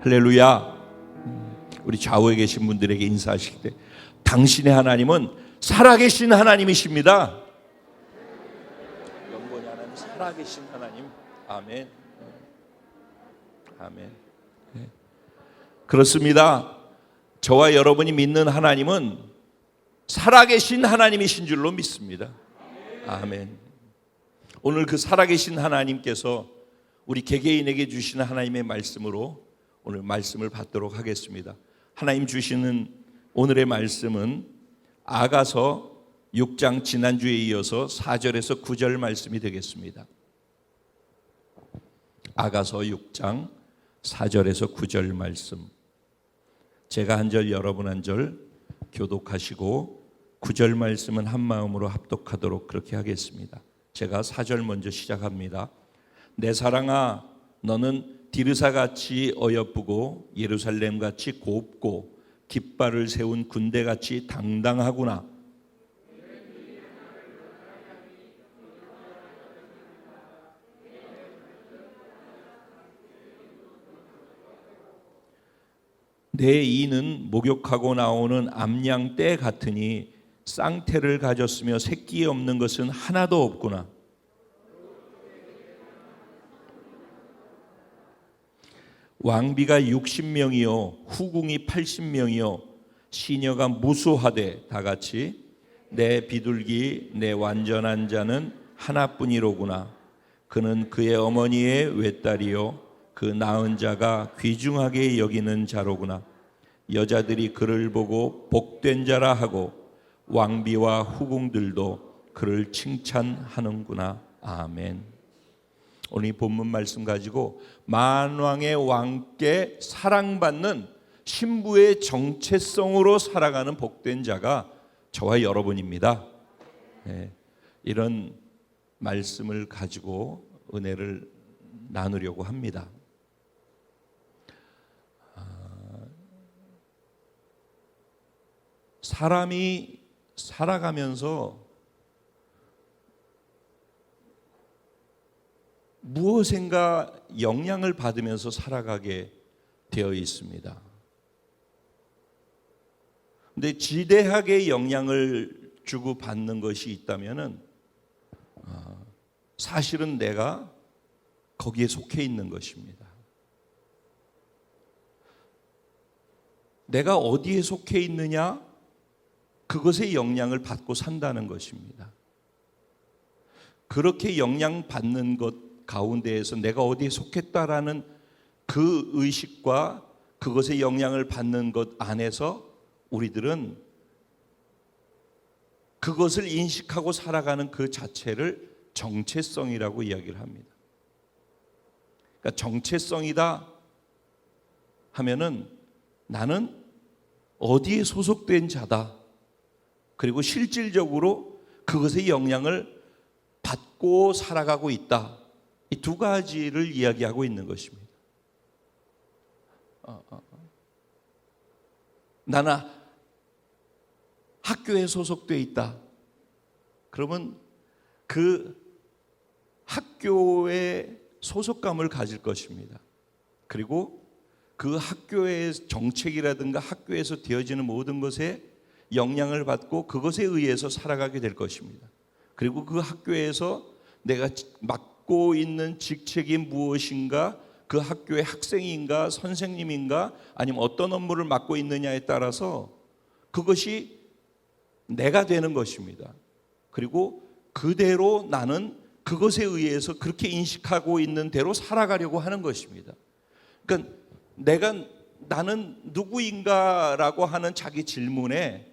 할렐루야. 우리 좌우에 계신 분들에게 인사하실 때 당신의 하나님은 살아계신 하나님이십니다. 영원히 하나님, 살아계신 하나님. 아멘. 아멘. 네. 그렇습니다. 저와 여러분이 믿는 하나님은 살아계신 하나님이신 줄로 믿습니다. 아멘. 오늘 그 살아계신 하나님께서 우리 개개인에게 주시는 하나님의 말씀으로 오늘 말씀을 받도록 하겠습니다. 하나님 주시는 오늘의 말씀은 아가서 6장 지난주에 이어서 4절에서 9절 말씀이 되겠습니다. 아가서 6장 4절에서 9절 말씀. 제가 한 절 여러분 한 절 교독하시고 9절 말씀은 한 마음으로 합독하도록 그렇게 하겠습니다. 제가 4절 먼저 시작합니다. 내 사랑아, 너는 디르사같이 어여쁘고 예루살렘같이 곱고 깃발을 세운 군대같이 당당하구나. 내 이는 목욕하고 나오는 암양 떼 같으니 쌍태를 가졌으며 새끼 없는 것은 하나도 없구나. 왕비가 60명이요 후궁이 80명이요 시녀가 무수하되 다같이 내 비둘기 내 완전한 자는 하나뿐이로구나. 그는 그의 어머니의 외딸이요 그 낳은 자가 귀중하게 여기는 자로구나. 여자들이 그를 보고 복된 자라 하고 왕비와 후궁들도 그를 칭찬하는구나. 아멘. 오늘 이 본문 말씀 가지고 만왕의 왕께 사랑받는 신부의 정체성으로 살아가는 복된 자가 저와 여러분입니다. 네, 이런 말씀을 가지고 은혜를 나누려고 합니다. 사람이 살아가면서 무엇인가 영향을 받으면서 살아가게 되어 있습니다. 근데 지대하게 영향을 주고 받는 것이 있다면은 사실은 내가 거기에 속해 있는 것입니다. 내가 어디에 속해 있느냐? 그것에 영향을 받고 산다는 것입니다. 그렇게 영향받는 것 가운데에서 내가 어디에 속했다라는 그 의식과 그것에 영향을 받는 것 안에서 우리들은 그것을 인식하고 살아가는 그 자체를 정체성이라고 이야기를 합니다. 그러니까 정체성이다 하면은 나는 어디에 소속된 자다. 그리고 실질적으로 그것의 영향을 받고 살아가고 있다. 이 두 가지를 이야기하고 있는 것입니다. 나는 학교에 소속되어 있다. 그러면 그 학교에 소속감을 가질 것입니다. 그리고 그 학교의 정책이라든가 학교에서 되어지는 모든 것에 영향을 받고 그것에 의해서 살아가게 될 것입니다. 그리고 그 학교에서 내가 맡고 있는 직책이 무엇인가, 그 학교의 학생인가 선생님인가 아니면 어떤 업무를 맡고 있느냐에 따라서 그것이 내가 되는 것입니다. 그리고 그대로 나는 그것에 의해서 그렇게 인식하고 있는 대로 살아가려고 하는 것입니다. 그러니까 나는 누구인가라고 하는 자기 질문에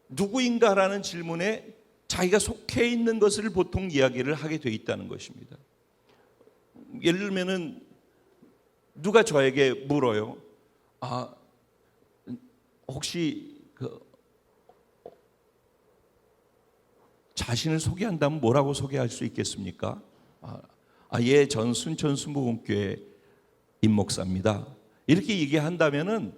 누구인가라는 질문에 자기가 속해 있는 것을 보통 이야기를 하게 돼 있다는 것입니다. 예를 들면은 누가 저에게 물어요. 혹시 자신을 소개한다면 뭐라고 소개할 수 있겠습니까? 예, 전 순천 순복음교회 임목사입니다. 이렇게 얘기한다면은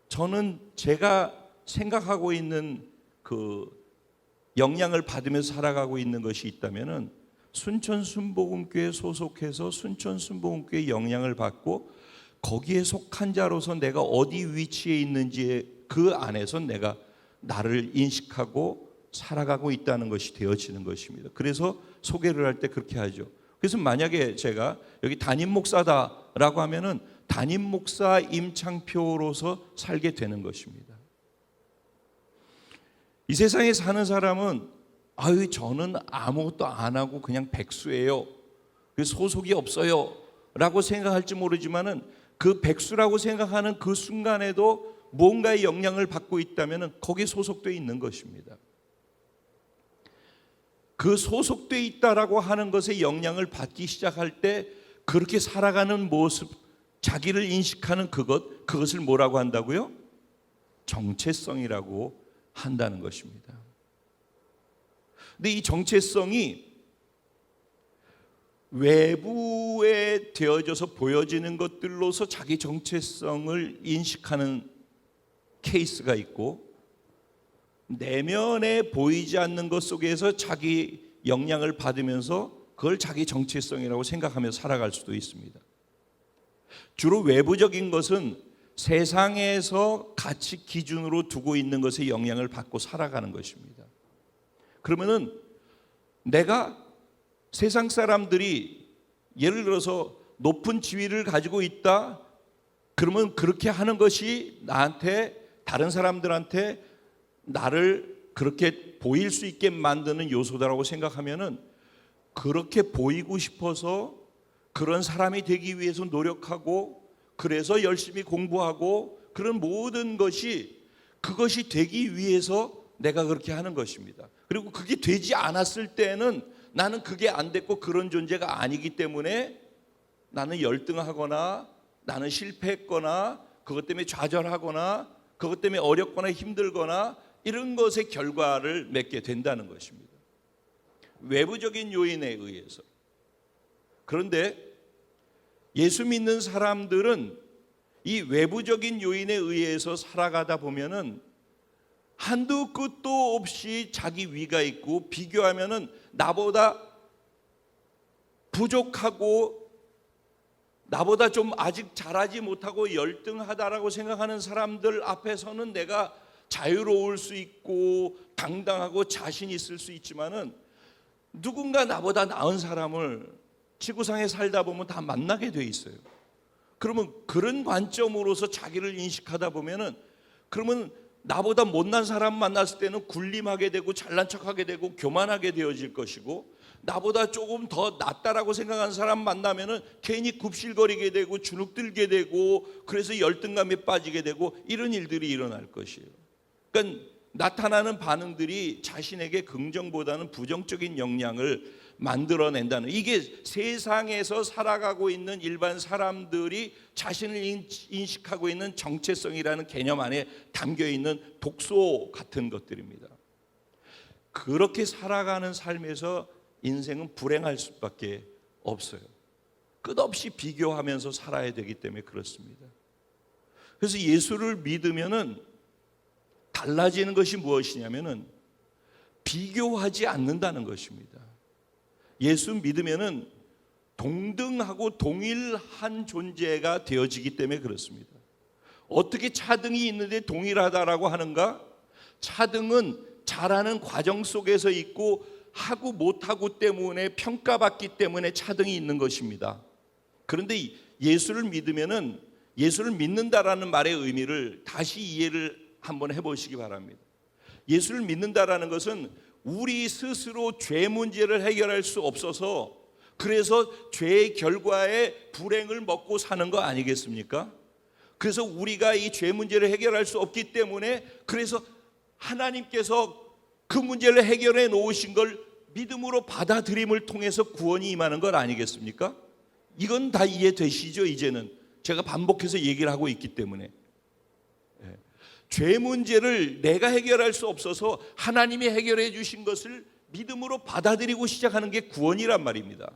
저는 제가 생각하고 있는 그 영향을 받으면서 살아가고 있는 것이 있다면은 순천 순복음교회 소속해서 순천 순복음교회 영향을 받고 거기에 속한 자로서 내가 어디 위치에 있는지 그 안에서 내가 나를 인식하고 살아가고 있다는 것이 되어지는 것입니다. 그래서 소개를 할 때 그렇게 하죠. 그래서 만약에 제가 여기 담임 목사다라고 하면은 담임 목사 임창표로서 살게 되는 것입니다. 이 세상에 사는 사람은 저는 아무것도 안 하고 그냥 백수예요, 소속이 없어요 라고 생각할지 모르지만은 그 백수라고 생각하는 그 순간에도 뭔가의 영향을 받고 있다면 거기에 소속되어 있는 것입니다. 그 소속되어 있다라고 하는 것에 영향을 받기 시작할 때 그렇게 살아가는 모습, 자기를 인식하는 그것을 뭐라고 한다고요? 정체성이라고 한다는 것입니다. 근데 이 정체성이 외부에 되어져서 보여지는 것들로서 자기 정체성을 인식하는 케이스가 있고, 내면에 보이지 않는 것 속에서 자기 영향을 받으면서 그걸 자기 정체성이라고 생각하며 살아갈 수도 있습니다. 주로 외부적인 것은 세상에서 가치 기준으로 두고 있는 것에 영향을 받고 살아가는 것입니다. 그러면은 내가 세상 사람들이 예를 들어서 높은 지위를 가지고 있다, 그러면 그렇게 하는 것이 나한테, 다른 사람들한테 나를 그렇게 보일 수 있게 만드는 요소다라고 생각하면은 그렇게 보이고 싶어서 그런 사람이 되기 위해서 노력하고, 그래서 열심히 공부하고, 그런 모든 것이 그것이 되기 위해서 내가 그렇게 하는 것입니다. 그리고 그게 되지 않았을 때는 나는 그게 안 됐고 그런 존재가 아니기 때문에 나는 열등하거나 나는 실패했거나 그것 때문에 좌절하거나 그것 때문에 어렵거나 힘들거나 이런 것의 결과를 맺게 된다는 것입니다. 외부적인 요인에 의해서. 그런데 예수 믿는 사람들은 이 외부적인 요인에 의해서 살아가다 보면은 한두 끝도 없이 자기 위가 있고, 비교하면은 나보다 부족하고 나보다 좀 아직 잘하지 못하고 열등하다라고 생각하는 사람들 앞에서는 내가 자유로울 수 있고 당당하고 자신 있을 수 있지만은 누군가 나보다 나은 사람을 지구상에 살다 보면 다 만나게 돼 있어요. 그러면 그런 관점으로서 자기를 인식하다 보면은, 그러면 나보다 못난 사람 만났을 때는 군림하게 되고 잘난 척하게 되고 교만하게 되어질 것이고, 나보다 조금 더 낫다라고 생각하는 사람 만나면은 괜히 굽실거리게 되고 주눅들게 되고, 그래서 열등감에 빠지게 되고, 이런 일들이 일어날 것이에요. 그러니까 나타나는 반응들이 자신에게 긍정보다는 부정적인 영향을 만들어낸다는, 이게 세상에서 살아가고 있는 일반 사람들이 자신을 인식하고 있는 정체성이라는 개념 안에 담겨있는 독소 같은 것들입니다. 그렇게 살아가는 삶에서 인생은 불행할 수밖에 없어요. 끝없이 비교하면서 살아야 되기 때문에 그렇습니다. 그래서 예수를 믿으면은 달라지는 것이 무엇이냐면은 비교하지 않는다는 것입니다. 예수 믿으면은 동등하고 동일한 존재가 되어지기 때문에 그렇습니다. 어떻게 차등이 있는데 동일하다라고 하는가? 차등은 잘하는 과정 속에서 있고 하고 못하고 때문에 평가받기 때문에 차등이 있는 것입니다. 그런데 예수를 믿으면은, 예수를 믿는다라는 말의 의미를 다시 이해를 한번 해보시기 바랍니다. 예수를 믿는다라는 것은 우리 스스로 죄 문제를 해결할 수 없어서 그래서 죄의 결과에 불행을 먹고 사는 거 아니겠습니까? 그래서 우리가 이 죄 문제를 해결할 수 없기 때문에, 그래서 하나님께서 그 문제를 해결해 놓으신 걸 믿음으로 받아들임을 통해서 구원이 임하는 것 아니겠습니까? 이건 다 이해되시죠? 이제는 제가 반복해서 얘기를 하고 있기 때문에. 죄 문제를 내가 해결할 수 없어서 하나님이 해결해 주신 것을 믿음으로 받아들이고 시작하는 게 구원이란 말입니다.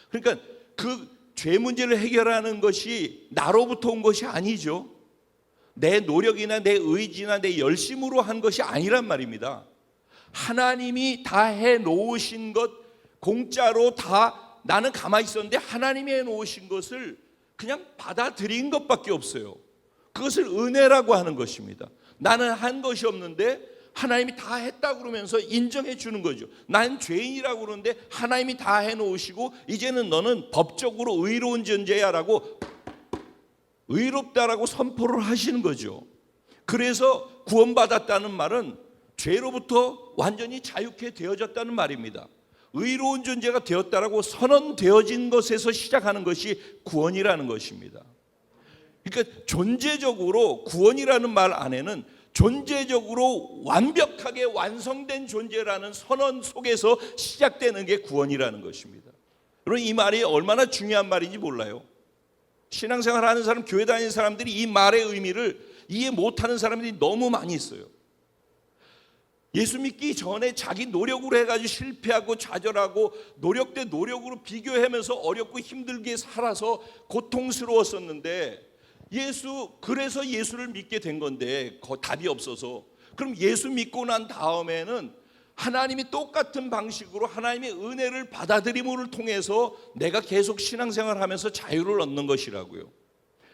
그러니까 그 죄 문제를 해결하는 것이 나로부터 온 것이 아니죠. 내 노력이나 내 의지나 내 열심으로 한 것이 아니란 말입니다. 하나님이 다 해놓으신 것, 공짜로 다, 나는 가만히 있었는데 하나님이 해놓으신 것을 그냥 받아들인 것밖에 없어요. 그것을 은혜라고 하는 것입니다. 나는 한 것이 없는데 하나님이 다 했다고 그러면서 인정해 주는 거죠. 난 죄인이라고 그러는데 하나님이 다 해놓으시고 이제는 너는 법적으로 의로운 존재야라고, 의롭다라고 선포를 하시는 거죠. 그래서 구원받았다는 말은 죄로부터 완전히 자유케 되어졌다는 말입니다. 의로운 존재가 되었다라고 선언되어진 것에서 시작하는 것이 구원이라는 것입니다. 그러니까 존재적으로 구원이라는 말 안에는 존재적으로 완벽하게 완성된 존재라는 선언 속에서 시작되는 게 구원이라는 것입니다. 여러분, 이 말이 얼마나 중요한 말인지 몰라요. 신앙생활 하는 사람, 교회 다니는 사람들이 이 말의 의미를 이해 못하는 사람들이 너무 많이 있어요. 예수 믿기 전에 자기 노력으로 해가지고 실패하고 좌절하고 노력 대 노력으로 비교하면서 어렵고 힘들게 살아서 고통스러웠었는데 그래서 예수를 믿게 된 건데 답이 없어서, 그럼 예수 믿고 난 다음에는 하나님이 똑같은 방식으로 하나님의 은혜를 받아들임을 통해서 내가 계속 신앙생활을 하면서 자유를 얻는 것이라고요.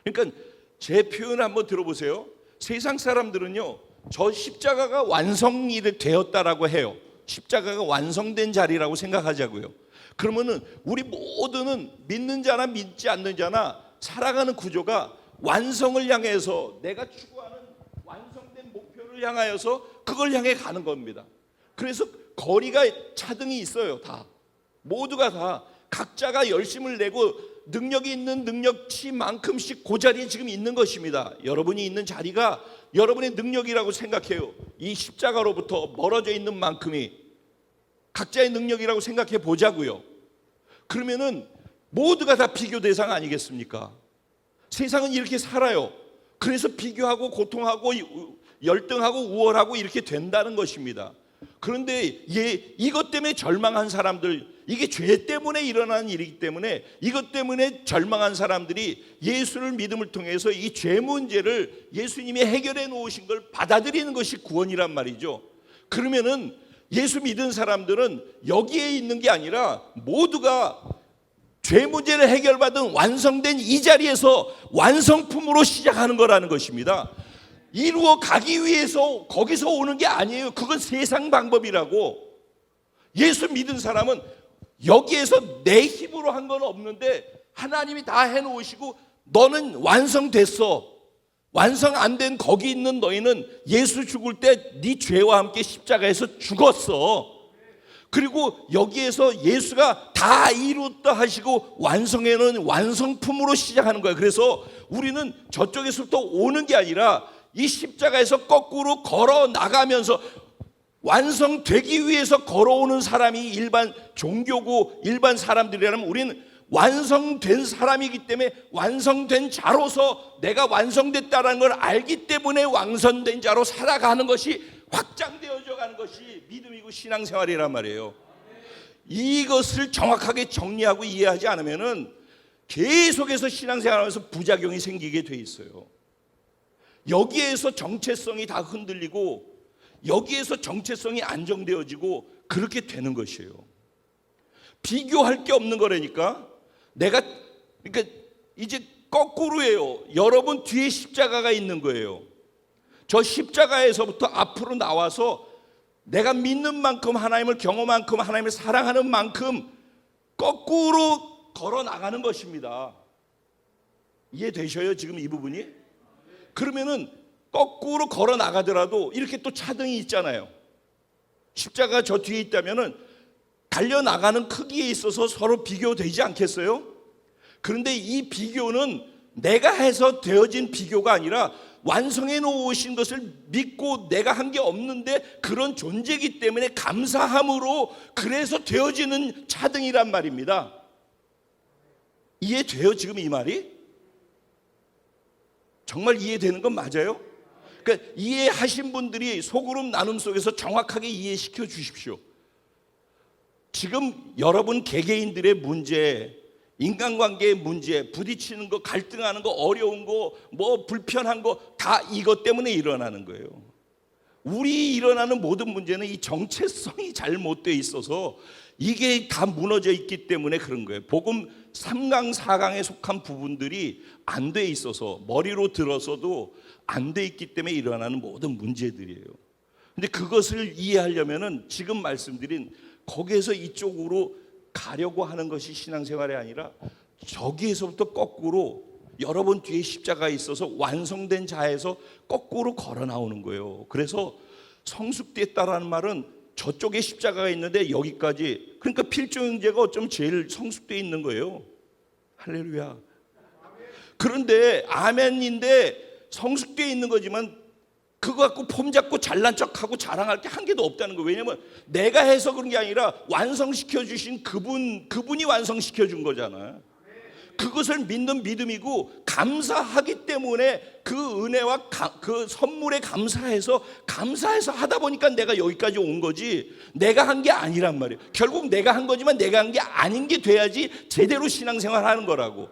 그러니까 제 표현 한번 들어보세요. 세상 사람들은요, 저 십자가가 완성이 되었다라고 해요. 십자가가 완성된 자리라고 생각하자고요. 그러면은 우리 모두는 믿는 자나 믿지 않는 자나 살아가는 구조가 완성을 향해서, 내가 추구하는 완성된 목표를 향하여서 그걸 향해 가는 겁니다. 그래서 거리가 차등이 있어요. 다 모두가 다 각자가 열심을 내고 능력이 있는 능력치만큼씩 그 자리에 지금 있는 것입니다. 여러분이 있는 자리가 여러분의 능력이라고 생각해요. 이 십자가로부터 멀어져 있는 만큼이 각자의 능력이라고 생각해 보자고요. 그러면은 모두가 다 비교 대상 아니겠습니까? 세상은 이렇게 살아요. 그래서 비교하고 고통하고 열등하고 우월하고 이렇게 된다는 것입니다. 그런데 이것 때문에 절망한 사람들, 이게 죄 때문에 일어나는 일이기 때문에 이것 때문에 절망한 사람들이 예수를 믿음을 통해서 이 죄 문제를 예수님이 해결해 놓으신 걸 받아들이는 것이 구원이란 말이죠. 그러면은 예수 믿은 사람들은 여기에 있는 게 아니라 모두가 죄 문제를 해결받은 완성된 이 자리에서 완성품으로 시작하는 거라는 것입니다. 이루어 가기 위해서 거기서 오는 게 아니에요. 그건 세상 방법이라고. 예수 믿은 사람은 여기에서 내 힘으로 한 건 없는데 하나님이 다 해놓으시고 너는 완성됐어. 완성 안 된 거기 있는 너희는 예수 죽을 때 네 죄와 함께 십자가에서 죽었어. 그리고 여기에서 예수가 다 이루었다 하시고 완성해놓은 완성품으로 시작하는 거예요. 그래서 우리는 저쪽에서부터 오는 게 아니라 이 십자가에서 거꾸로 걸어 나가면서 완성되기 위해서 걸어오는 사람이 일반 종교고 일반 사람들이라면 우리는 완성된 사람이기 때문에 완성된 자로서 내가 완성됐다는 걸 알기 때문에 완성된 자로 살아가는 것이 확장되어져 가는 것이 믿음이고 신앙생활이란 말이에요. 이것을 정확하게 정리하고 이해하지 않으면은 계속해서 신앙생활하면서 부작용이 생기게 돼 있어요. 여기에서 정체성이 다 흔들리고 여기에서 정체성이 안정되어지고 그렇게 되는 것이에요. 비교할 게 없는 거라니까. 그러니까 이제 거꾸로예요. 여러분 뒤에 십자가가 있는 거예요. 저 십자가에서부터 앞으로 나와서 내가 믿는 만큼 하나님을 경험한 만큼 하나님을 사랑하는 만큼 거꾸로 걸어 나가는 것입니다. 이해되셔요? 지금 이 부분이? 그러면은 거꾸로 걸어 나가더라도 이렇게 또 차등이 있잖아요. 십자가 저 뒤에 있다면은 달려나가는 크기에 있어서 서로 비교되지 않겠어요? 그런데 이 비교는 내가 해서 되어진 비교가 아니라 완성해 놓으신 것을 믿고 내가 한 게 없는데 그런 존재이기 때문에 감사함으로 그래서 되어지는 차등이란 말입니다. 이해돼요? 지금 이 말이? 정말 이해되는 건 맞아요? 그러니까 이해하신 분들이 소그룹 나눔 속에서 정확하게 이해시켜 주십시오. 지금 여러분 개개인들의 문제, 인간관계의 문제, 부딪히는 거, 갈등하는 거, 어려운 거, 뭐 불편한 거 다 이것 때문에 일어나는 거예요. 우리 일어나는 모든 문제는 이 정체성이 잘못되어 있어서 이게 다 무너져 있기 때문에 그런 거예요. 복음 3강 4강에 속한 부분들이 안 돼 있어서 머리로 들어서도 안 돼 있기 때문에 일어나는 모든 문제들이에요. 근데 그것을 이해하려면은 지금 말씀드린 거기에서 이쪽으로 가려고 하는 것이 신앙생활이 아니라 저기에서부터 거꾸로 여러분 뒤에 십자가에 있어서 완성된 자에서 거꾸로 걸어 나오는 거예요. 그래서 성숙됐다라는 말은 저쪽에 십자가가 있는데 여기까지, 그러니까 필조 형제가 어쩌면 제일 성숙되어 있는 거예요. 할렐루야. 그런데 아멘인데 성숙되어 있는 거지만 그거 갖고 폼 잡고 잘난 척하고 자랑할 게 한 개도 없다는 거예요. 왜냐하면 내가 해서 그런 게 아니라 완성시켜 주신 그분이 완성시켜 준 거잖아요. 그것을 믿는 믿음이고 감사하기 때문에 그 은혜와 그 선물에 감사해서 하다 보니까 내가 여기까지 온 거지, 내가 한 게 아니란 말이에요. 결국 내가 한 거지만 내가 한 게 아닌 게 돼야지 제대로 신앙생활 하는 거라고.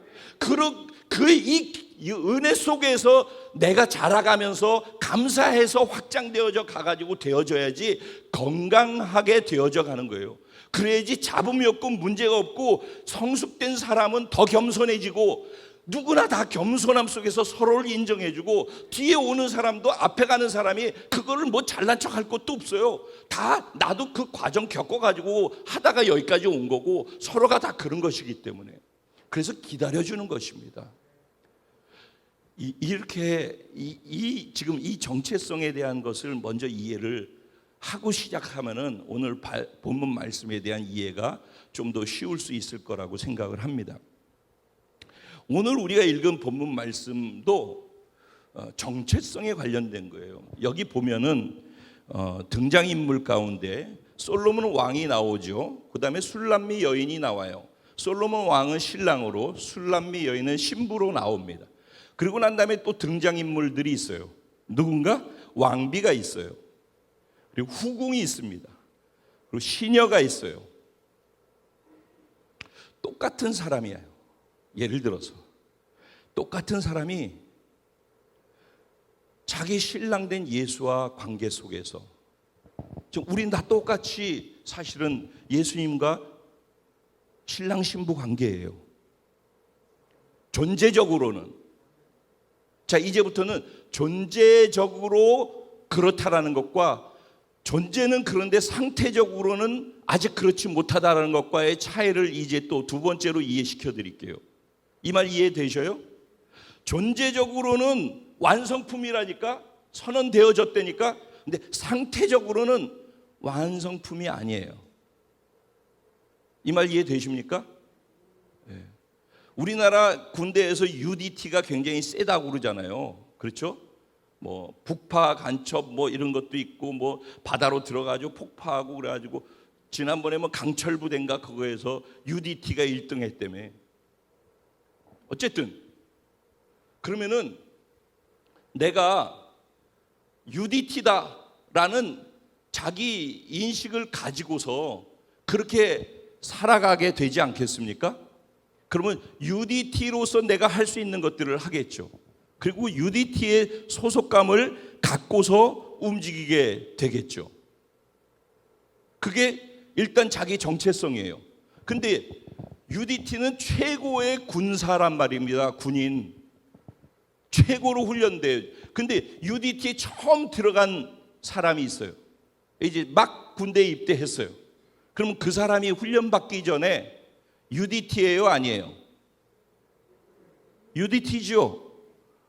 이 은혜 속에서 내가 자라가면서 감사해서 확장되어져 가가지고 되어져야지 건강하게 되어져 가는 거예요. 그래야지 잡음이 없고 문제가 없고 성숙된 사람은 더 겸손해지고, 누구나 다 겸손함 속에서 서로를 인정해주고, 뒤에 오는 사람도 앞에 가는 사람이 그거를 뭐 잘난 척 할 것도 없어요. 다 나도 그 과정 겪어가지고 하다가 여기까지 온 거고 서로가 다 그런 것이기 때문에, 그래서 기다려주는 것입니다. 이렇게 지금 이 정체성에 대한 것을 먼저 이해를 하고 시작하면은 오늘 본문 말씀에 대한 이해가 좀 더 쉬울 수 있을 거라고 생각을 합니다. 오늘 우리가 읽은 본문 말씀도 정체성에 관련된 거예요. 여기 보면은 등장인물 가운데 솔로몬 왕이 나오죠. 그 다음에 술람미 여인이 나와요. 솔로몬 왕은 신랑으로, 술람미 여인은 신부로 나옵니다. 그리고 난 다음에 또 등장인물들이 있어요. 누군가? 왕비가 있어요. 그리고 후궁이 있습니다. 그리고 시녀가 있어요. 똑같은 사람이에요. 예를 들어서 똑같은 사람이 자기 신랑된 예수와 관계 속에서, 우린 다 똑같이 사실은 예수님과 신랑 신부 관계예요. 존재적으로는. 자, 이제부터는 존재적으로 그렇다라는 것과 존재는 그런데 상태적으로는 아직 그렇지 못하다라는 것과의 차이를 이제 또 두 번째로 이해시켜 드릴게요. 이 말 이해되셔요? 존재적으로는 완성품이라니까, 선언되어졌다니까. 근데 상태적으로는 완성품이 아니에요. 이 말 이해되십니까? 네. 우리나라 군대에서 UDT가 굉장히 세다고 그러잖아요. 그렇죠? 뭐 북파 간첩 뭐 이런 것도 있고, 뭐 바다로 들어가지고 폭파하고 그래가지고 지난번에 뭐 강철부대인가 그거에서 UDT가 1등 했다며. 어쨌든 그러면은 내가 UDT다라는 자기 인식을 가지고서 그렇게 살아가게 되지 않겠습니까? 그러면 UDT로서 내가 할 수 있는 것들을 하겠죠. 그리고 UDT의 소속감을 갖고서 움직이게 되겠죠. 그게 일단 자기 정체성이에요. 근데 UDT는 최고의 군사란 말입니다. 군인. 최고로 훈련돼요. 근데 UDT에 처음 들어간 사람이 있어요. 이제 막 군대에 입대했어요. 그러면 그 사람이 훈련받기 전에 UDT예요, 아니에요? UDT죠.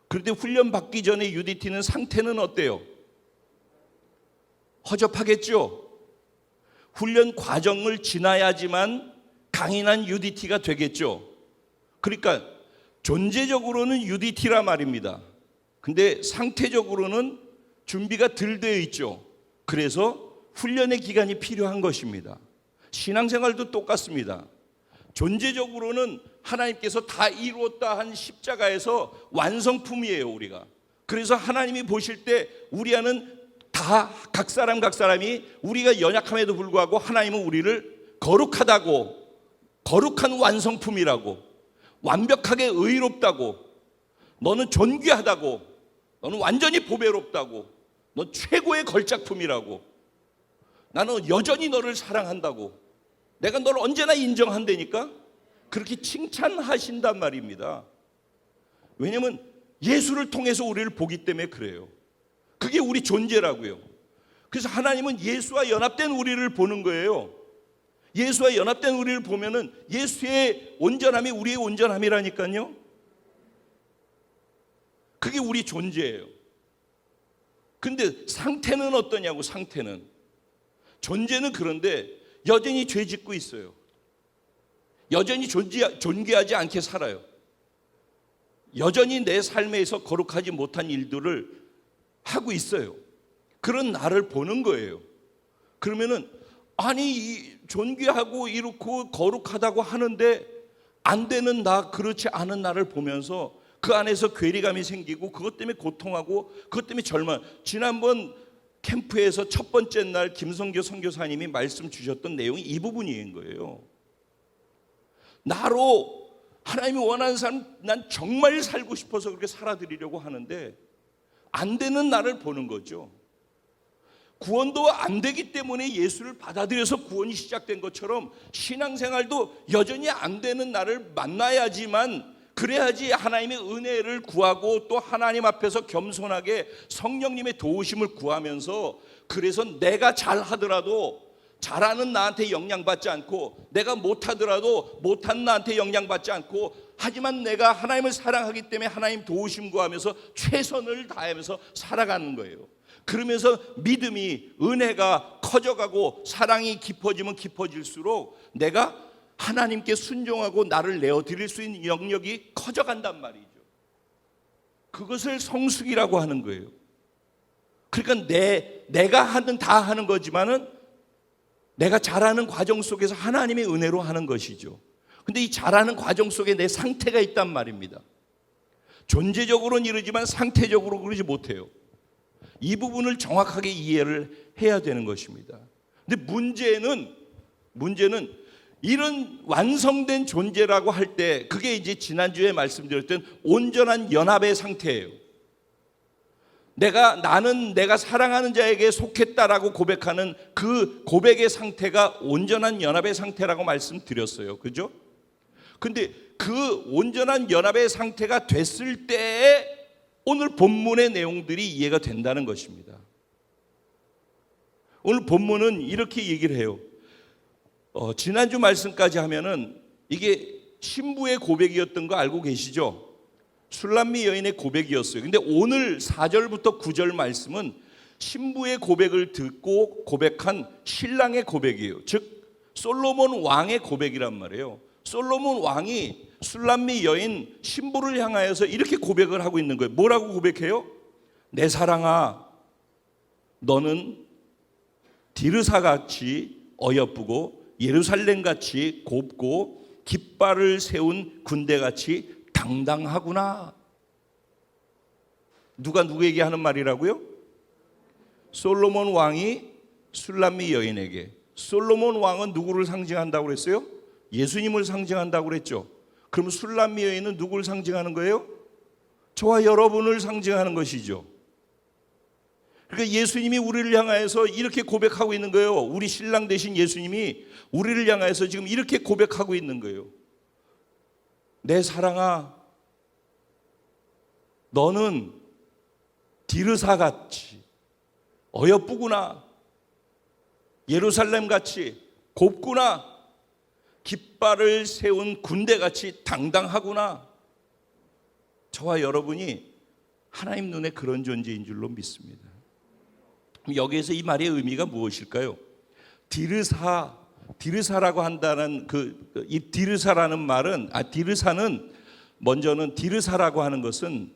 그런데 훈련받기 전에 UDT는 상태는 어때요? 허접하겠죠. 훈련 과정을 지나야지만 강인한 UDT가 되겠죠. 그러니까 존재적으로는 UDT라 말입니다. 근데 상태적으로는 준비가 덜 되어 있죠. 그래서 훈련의 기간이 필요한 것입니다. 신앙생활도 똑같습니다. 존재적으로는 하나님께서 다 이루었다 한 십자가에서 완성품이에요, 우리가. 그래서 하나님이 보실 때 우리 안은 다 각 사람이 우리가 연약함에도 불구하고 하나님은 우리를 거룩하다고, 거룩한 완성품이라고, 완벽하게 의롭다고, 너는 존귀하다고, 너는 완전히 보배롭다고, 너 최고의 걸작품이라고, 나는 여전히 너를 사랑한다고, 내가 널 언제나 인정한다니까 그렇게 칭찬하신단 말입니다. 왜냐하면 예수를 통해서 우리를 보기 때문에 그래요. 그게 우리 존재라고요. 그래서 하나님은 예수와 연합된 우리를 보는 거예요. 예수와 연합된 우리를 보면은 예수의 온전함이 우리의 온전함이라니까요. 그게 우리 존재예요. 근데 상태는 어떠냐고. 상태는 존재는 그런데 여전히 죄 짓고 있어요. 여전히 존귀하지 않게 살아요. 여전히 내 삶에서 거룩하지 못한 일들을 하고 있어요. 그런 나를 보는 거예요. 그러면은 아니 존귀하고 이렇고 거룩하다고 하는데 안 되는 나, 그렇지 않은 나를 보면서 그 안에서 괴리감이 생기고 그것 때문에 고통하고 그것 때문에 절망. 지난번 캠프에서 첫 번째 날 김성교 선교사님이 말씀 주셨던 내용이 이 부분인 거예요. 나로 하나님이 원하는 삶, 난 정말 살고 싶어서 그렇게 살아드리려고 하는데 안 되는 나를 보는 거죠. 구원도 안 되기 때문에 예수를 받아들여서 구원이 시작된 것처럼 신앙생활도 여전히 안 되는 나를 만나야지만, 그래야지 하나님의 은혜를 구하고 또 하나님 앞에서 겸손하게 성령님의 도우심을 구하면서, 그래서 내가 잘하더라도 잘하는 나한테 영향받지 않고 내가 못하더라도 못한 나한테 영향받지 않고, 하지만 내가 하나님을 사랑하기 때문에 하나님 도우심 구하면서 최선을 다하면서 살아가는 거예요. 그러면서 믿음이, 은혜가 커져가고 사랑이 깊어지면 깊어질수록 내가 하나님께 순종하고 나를 내어드릴 수 있는 영역이 커져간단 말이죠. 그것을 성숙이라고 하는 거예요. 그러니까 내가 다 하는 거지만은 내가 잘하는 과정 속에서 하나님의 은혜로 하는 것이죠. 근데 이 잘하는 과정 속에 내 상태가 있단 말입니다. 존재적으로는 이러지만 상태적으로 그러지 못해요. 이 부분을 정확하게 이해를 해야 되는 것입니다. 근데 문제는 이런 완성된 존재라고 할 때, 그게 이제 지난주에 말씀드렸던 온전한 연합의 상태예요. 나는 내가 사랑하는 자에게 속했다라고 고백하는 그 고백의 상태가 온전한 연합의 상태라고 말씀드렸어요. 그죠? 근데 그 온전한 연합의 상태가 됐을 때에 오늘 본문의 내용들이 이해가 된다는 것입니다. 오늘 본문은 이렇게 얘기를 해요. 지난주 말씀까지 하면은 이게 신부의 고백이었던 거 알고 계시죠? 술람미 여인의 고백이었어요. 근데 오늘 4절부터 9절 말씀은 신부의 고백을 듣고 고백한 신랑의 고백이에요. 즉 솔로몬 왕의 고백이란 말이에요. 솔로몬 왕이 술람미 여인 신부를 향하여서 이렇게 고백을 하고 있는 거예요. 뭐라고 고백해요? 내 사랑아, 너는 디르사같이 어여쁘고 예루살렘같이 곱고 깃발을 세운 군대같이 당당하구나. 누가 누구에게 하는 말이라고요? 솔로몬 왕이 술람미 여인에게. 솔로몬 왕은 누구를 상징한다고 그랬어요? 예수님을 상징한다고 그랬죠. 그럼 술람미 여인은 누구를 상징하는 거예요? 저와 여러분을 상징하는 것이죠. 그러니까 예수님이 우리를 향하여서 이렇게 고백하고 있는 거예요. 우리 신랑 되신 예수님이 우리를 향하여서 지금 이렇게 고백하고 있는 거예요. 내 사랑아, 너는 디르사같이 어여쁘구나. 예루살렘같이 곱구나. 깃발을 세운 군대같이 당당하구나. 저와 여러분이 하나님 눈에 그런 존재인 줄로 믿습니다. 여기에서 이 말의 의미가 무엇일까요? 디르사라고 한다는 이 디르사라는 말은, 디르사는 먼저는 디르사라고 하는 것은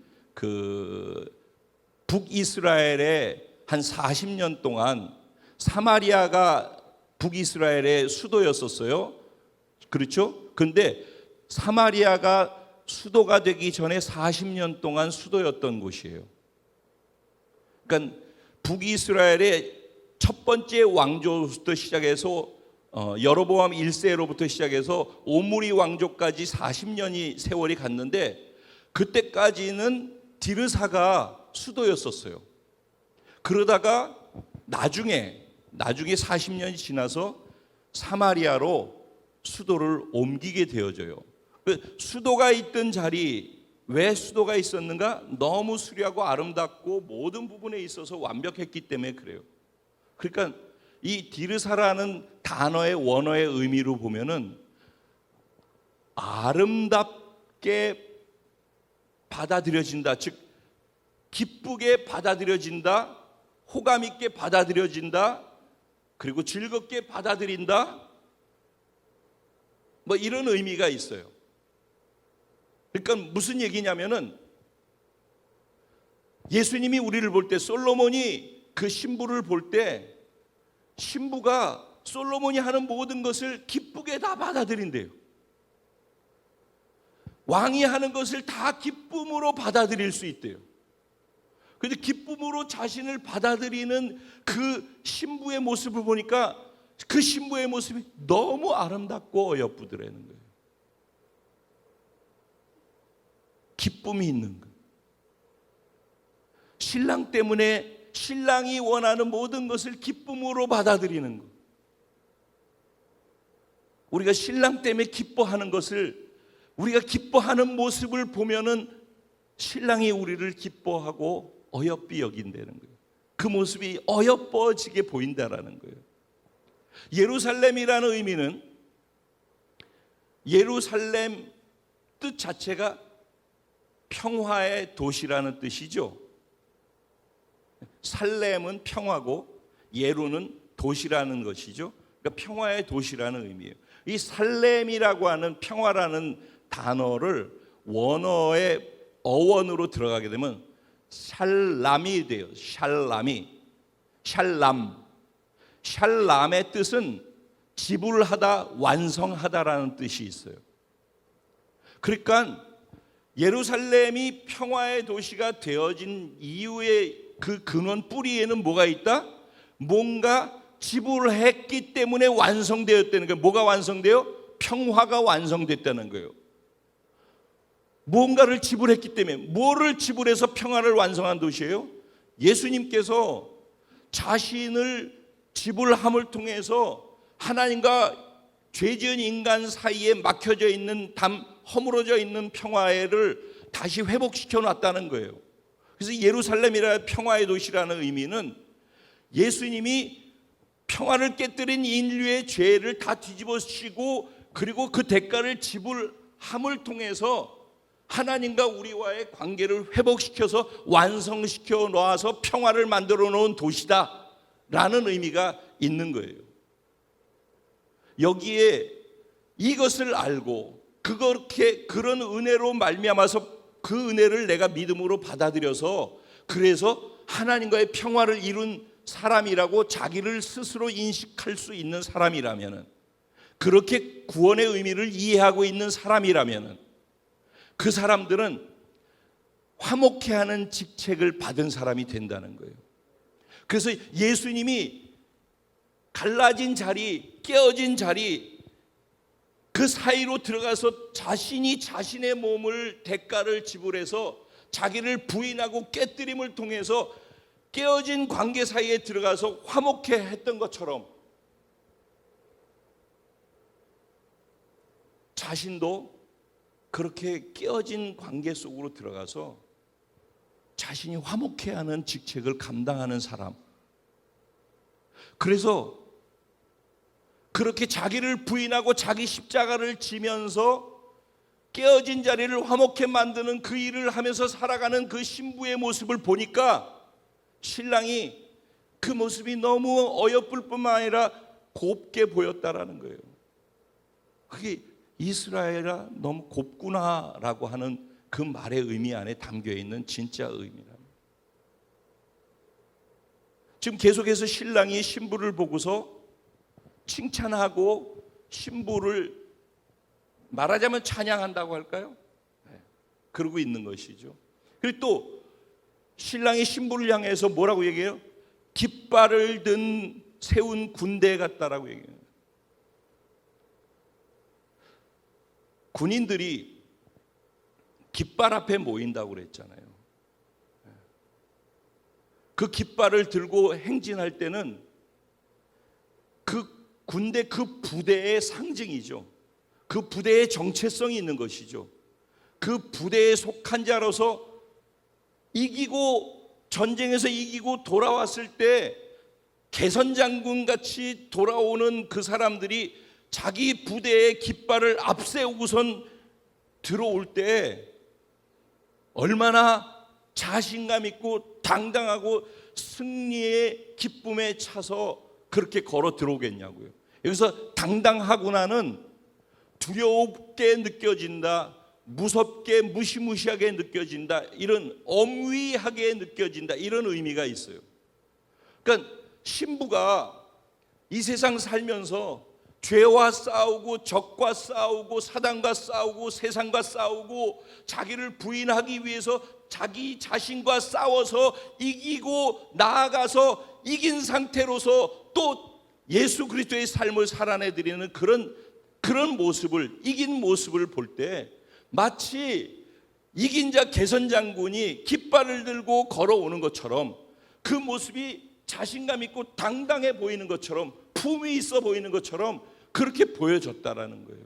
북이스라엘의 한 40년 동안 사마리아가 북이스라엘의 수도였었어요. 그렇죠? 근데 사마리아가 수도가 되기 전에 40년 동안 수도였던 곳이에요. 그러니까 북이스라엘의 첫 번째 왕조부터 시작해서 여로보암 1세로부터 시작해서 오므리 왕조까지 40년이 세월이 갔는데, 그때까지는 디르사가 수도였었어요. 그러다가 나중에 40년이 지나서 사마리아로 수도를 옮기게 되어져요. 수도가 있던 자리, 왜 수도가 있었는가? 너무 수려하고 아름답고 모든 부분에 있어서 완벽했기 때문에 그래요. 그러니까 이 디르사라는 단어의 원어의 의미로 보면은 아름답게 받아들여진다, 즉 기쁘게 받아들여진다, 호감 있게 받아들여진다, 그리고 즐겁게 받아들인다, 뭐 이런 의미가 있어요. 그러니까 무슨 얘기냐면은 예수님이 우리를 볼 때, 솔로몬이 그 신부를 볼 때 신부가 솔로몬이 하는 모든 것을 기쁘게 다 받아들인대요. 왕이 하는 것을 다 기쁨으로 받아들일 수 있대요. 그런데 기쁨으로 자신을 받아들이는 그 신부의 모습을 보니까 그 신부의 모습이 너무 아름답고 어여쁘더라는 거예요. 기쁨이 있는 거예요. 신랑 때문에 신랑이 원하는 모든 것을 기쁨으로 받아들이는 것. 우리가 신랑 때문에 기뻐하는 것을, 우리가 기뻐하는 모습을 보면은 신랑이 우리를 기뻐하고 어여삐 여긴다는 거예요. 그 모습이 어여뻐지게 보인다라는 거예요. 예루살렘이라는 의미는, 예루살렘 뜻 자체가 평화의 도시라는 뜻이죠. 살렘은 평화고 예루는 도시라는 것이죠. 그러니까 평화의 도시라는 의미예요. 이 살렘이라고 하는 평화라는 단어를 원어의 어원으로 들어가게 되면 샬람이 돼요. 샬람의 뜻은 지불하다, 완성하다라는 뜻이 있어요. 그러니까 예루살렘이 평화의 도시가 되어진 이유의 그 근원 뿌리에는 뭐가 있다? 뭔가 지불했기 때문에 완성되었다는 거예요. 뭐가 완성돼요? 평화가 완성됐다는 거예요. 뭔가를 지불했기 때문에. 뭐를 지불해서 평화를 완성한 도시예요? 예수님께서 자신을 지불함을 통해서 하나님과 죄지은 인간 사이에 막혀져 있는 허물어져 있는 평화를 다시 회복시켜 놨다는 거예요. 그래서 예루살렘이라 평화의 도시라는 의미는 예수님이 평화를 깨뜨린 인류의 죄를 다 뒤집어쓰고 그리고 그 대가를 지불함을 통해서 하나님과 우리와의 관계를 회복시켜서 완성시켜 놓아서 평화를 만들어 놓은 도시다라는 의미가 있는 거예요. 여기에 이것을 알고 그런 은혜로 말미암아서 그 은혜를 내가 믿음으로 받아들여서 그래서 하나님과의 평화를 이룬 사람이라고 자기를 스스로 인식할 수 있는 사람이라면, 그렇게 구원의 의미를 이해하고 있는 사람이라면 그 사람들은 화목해하는 직책을 받은 사람이 된다는 거예요. 그래서 예수님이 갈라진 자리, 깨어진 자리, 그 사이로 들어가서 자신이 자신의 몸을 대가를 지불해서 자기를 부인하고 깨뜨림을 통해서 깨어진 관계 사이에 들어가서 화목해 했던 것처럼 자신도 그렇게 깨어진 관계 속으로 들어가서 자신이 화목해 하는 직책을 감당하는 사람. 그래서 그렇게 자기를 부인하고 자기 십자가를 지면서 깨어진 자리를 화목해 만드는 그 일을 하면서 살아가는 그 신부의 모습을 보니까 신랑이 그 모습이 너무 어여쁠 뿐만 아니라 곱게 보였다라는 거예요. 그게 이스라엘아 너무 곱구나라고 하는 그 말의 의미 안에 담겨 있는 진짜 의미랍니다. 지금 계속해서 신랑이 신부를 보고서 칭찬하고 신부를 말하자면 찬양한다고 할까요? 네. 그러고 있는 것이죠. 그리고 또 신랑이 신부를 향해서 뭐라고 얘기해요? 깃발을 세운 군대 같다라고 얘기해요. 군인들이 깃발 앞에 모인다고 그랬잖아요. 그 깃발을 들고 행진할 때는 그 군대 그 부대의 상징이죠. 그 부대의 정체성이 있는 것이죠. 그 부대에 속한 자로서 이기고 전쟁에서 이기고 돌아왔을 때 개선장군 같이 돌아오는 그 사람들이 자기 부대의 깃발을 앞세우고선 들어올 때 얼마나 자신감 있고 당당하고 승리의 기쁨에 차서 그렇게 걸어 들어오겠냐고요. 여기서 당당하구나는 두렵게 느껴진다, 무섭게 무시무시하게 느껴진다, 이런 엄위하게 느껴진다, 이런 의미가 있어요. 그러니까 신부가 이 세상 살면서 죄와 싸우고 적과 싸우고 사단과 싸우고 세상과 싸우고 자기를 부인하기 위해서 자기 자신과 싸워서 이기고 나아가서 이긴 상태로서 또 예수 그리스도의 삶을 살아내드리는 그런 모습을, 이긴 모습을 볼 때 마치 이긴 자 개선장군이 깃발을 들고 걸어오는 것처럼 그 모습이 자신감 있고 당당해 보이는 것처럼 품위 있어 보이는 것처럼 그렇게 보여졌다라는 거예요.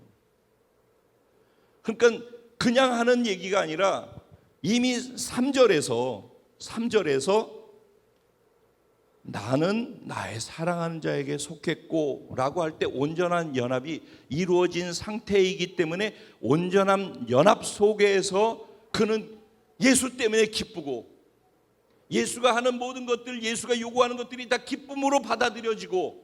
그러니까 그냥 하는 얘기가 아니라 이미 3절에서 나는 나의 사랑하는 자에게 속했고 라고 할 때 온전한 연합이 이루어진 상태이기 때문에 온전한 연합 속에서 그는 예수 때문에 기쁘고 예수가 하는 모든 것들, 예수가 요구하는 것들이 다 기쁨으로 받아들여지고,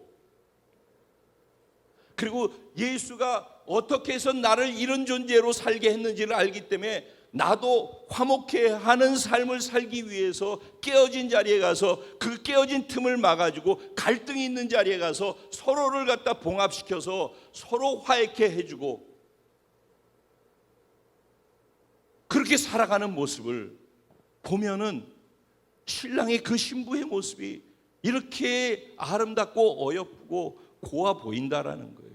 그리고 예수가 어떻게 해서 나를 이런 존재로 살게 했는지를 알기 때문에 나도 화목해 하는 삶을 살기 위해서 깨어진 자리에 가서 그 깨어진 틈을 막아주고 갈등이 있는 자리에 가서 서로를 갖다 봉합시켜서 서로 화해케 해주고 그렇게 살아가는 모습을 보면은 신랑의 그 신부의 모습이 이렇게 아름답고 어여쁘고 고와 보인다라는 거예요.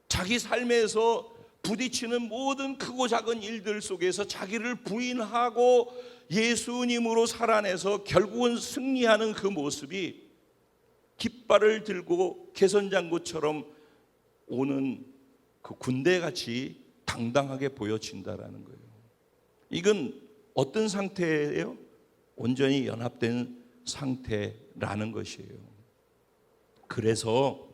자기 삶에서 부딪히는 모든 크고 작은 일들 속에서 자기를 부인하고 예수님으로 살아내서 결국은 승리하는 그 모습이 깃발을 들고 개선장구처럼 오는 그 군대같이 당당하게 보여진다라는 거예요. 이건 어떤 상태예요? 온전히 연합된 상태라는 것이에요. 그래서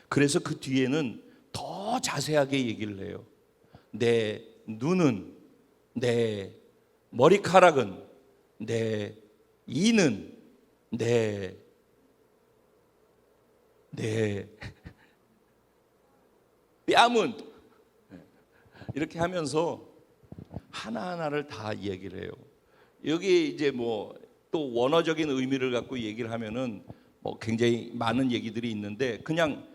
그 뒤에는 더 자세하게 얘기를 해요. 내 눈은, 내 머리카락은, 내 이는, 내 뺨은, 이렇게 하면서 하나하나를 다 얘기를 해요. 여기 이제 뭐 또 원어적인 의미를 갖고 얘기를 하면은 뭐 굉장히 많은 얘기들이 있는데 그냥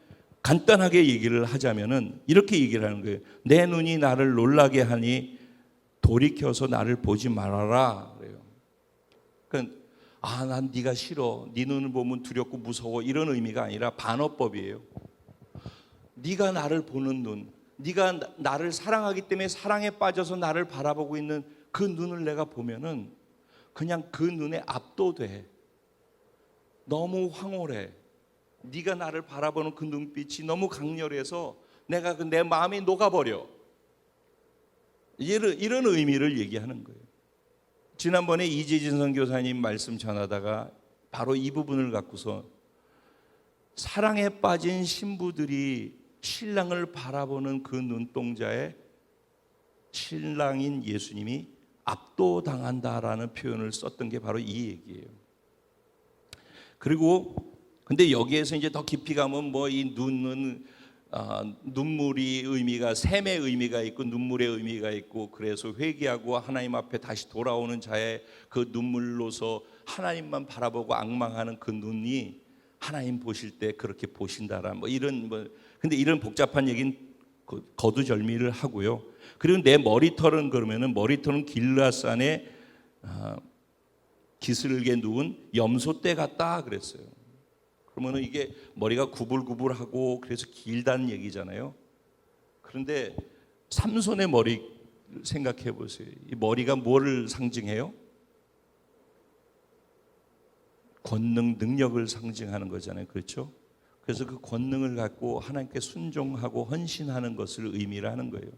간단하게 얘기를 하자면은 이렇게 얘기를 하는 거예요. 내 눈이 나를 놀라게 하니 돌이켜서 나를 보지 말아라 그래요. 그러니까 난 네가 싫어, 네 눈을 보면 두렵고 무서워, 이런 의미가 아니라 반어법이에요. 네가 나를 보는 눈, 네가 나를 사랑하기 때문에 사랑에 빠져서 나를 바라보고 있는 그 눈을 내가 보면은 그냥 그 눈에 압도돼. 너무 황홀해. 네가 나를 바라보는 그 눈빛이 너무 강렬해서 내가 내 마음이 녹아버려. 이런 의미를 얘기하는 거예요. 지난번에 이재진 선교사님 말씀 전하다가 바로 이 부분을 갖고서 사랑에 빠진 신부들이 신랑을 바라보는 그 눈동자에 신랑인 예수님이 압도당한다라는 표현을 썼던 게 바로 이 얘기예요. 그리고 근데 여기에서 이제 더 깊이 가면 뭐 이 눈은 눈물이 의미가 샘의 의미가 있고 눈물의 의미가 있고, 그래서 회개하고 하나님 앞에 다시 돌아오는 자의 그 눈물로서 하나님만 바라보고 앙망하는 그 눈이 하나님 보실 때 그렇게 보신다라 뭐 이런 근데 이런 복잡한 얘기는 거두절미를 하고요. 그리고 내 머리털은 그러면은 머리털은 길라산에 기슬게 누운 염소떼 같다 그랬어요. 그러면은 이게 머리가 구불구불하고 그래서 길다는 얘기잖아요. 그런데 삼손의 머리 생각해 보세요. 이 머리가 뭐를 상징해요? 권능, 능력을 상징하는 거잖아요. 그렇죠? 그래서 그 권능을 갖고 하나님께 순종하고 헌신하는 것을 의미를 하는 거예요.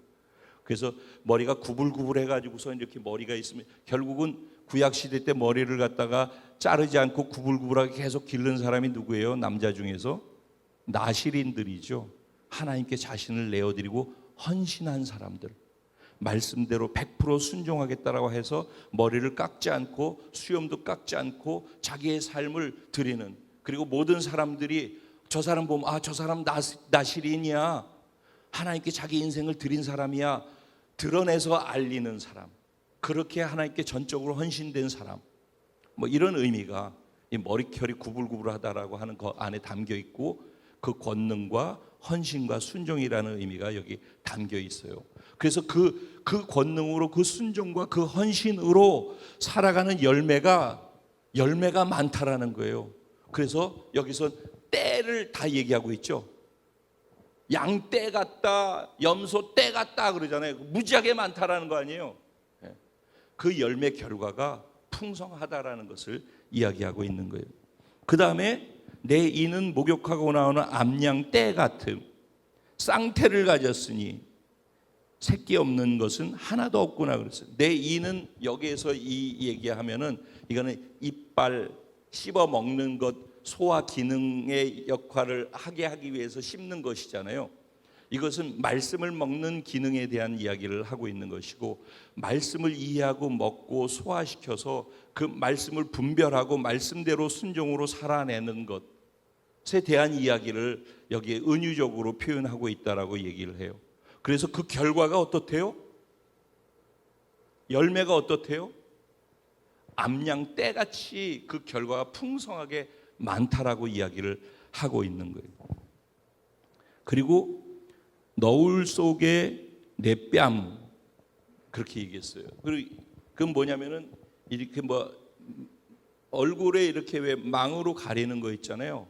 그래서 머리가 구불구불해가지고서 이렇게 머리가 있으면 결국은 구약 시대 때 머리를 갖다가 자르지 않고 구불구불하게 계속 기른 사람이 누구예요? 남자 중에서 나실인들이죠. 하나님께 자신을 내어드리고 헌신한 사람들, 말씀대로 100% 순종하겠다라고 해서 머리를 깎지 않고 수염도 깎지 않고 자기의 삶을 드리는, 그리고 모든 사람들이 저 사람 보면 아, 저 사람 나실인이야, 하나님께 자기 인생을 드린 사람이야 드러내서 알리는 사람, 그렇게 하나님께 전적으로 헌신된 사람, 뭐 이런 의미가 이 머리결이 구불구불하다라고 하는 그 안에 담겨 있고, 그 권능과 헌신과 순종이라는 의미가 여기 담겨 있어요. 그래서 그 권능으로, 그 순종과 그 헌신으로 살아가는 열매가 많다라는 거예요. 그래서 여기서 때를 다 얘기하고 있죠. 양떼 같다, 염소 떼 같다 그러잖아요. 무지하게 많다라는 거 아니에요. 그 열매 결과가 풍성하다라는 것을 이야기하고 있는 거예요. 그 다음에 내 이는 목욕하고 나오는 암양 떼 같음, 쌍태를 가졌으니 새끼 없는 것은 하나도 없구나 그랬어요. 내 이는 여기에서 이 얘기하면은 이거는 이빨 씹어 먹는 것, 소화 기능의 역할을 하기 위해서 씹는 것이잖아요. 이것은 말씀을 먹는 기능에 대한 이야기를 하고 있는 것이고, 말씀을 이해하고 먹고 소화시켜서 그 말씀을 분별하고 말씀대로 순종으로 살아내는 것에 대한 이야기를 여기에 은유적으로 표현하고 있다라고 얘기를 해요. 그래서 그 결과가 어떻대요? 열매가 어떻대요? 암양 떼같이 그 결과가 풍성하게 많다라고 이야기를 하고 있는 거예요. 그리고 너울 속에 내 뺨, 그렇게 얘기했어요. 그리고 그건 뭐냐면은 이렇게 뭐 얼굴에 이렇게 왜 망으로 가리는 거 있잖아요.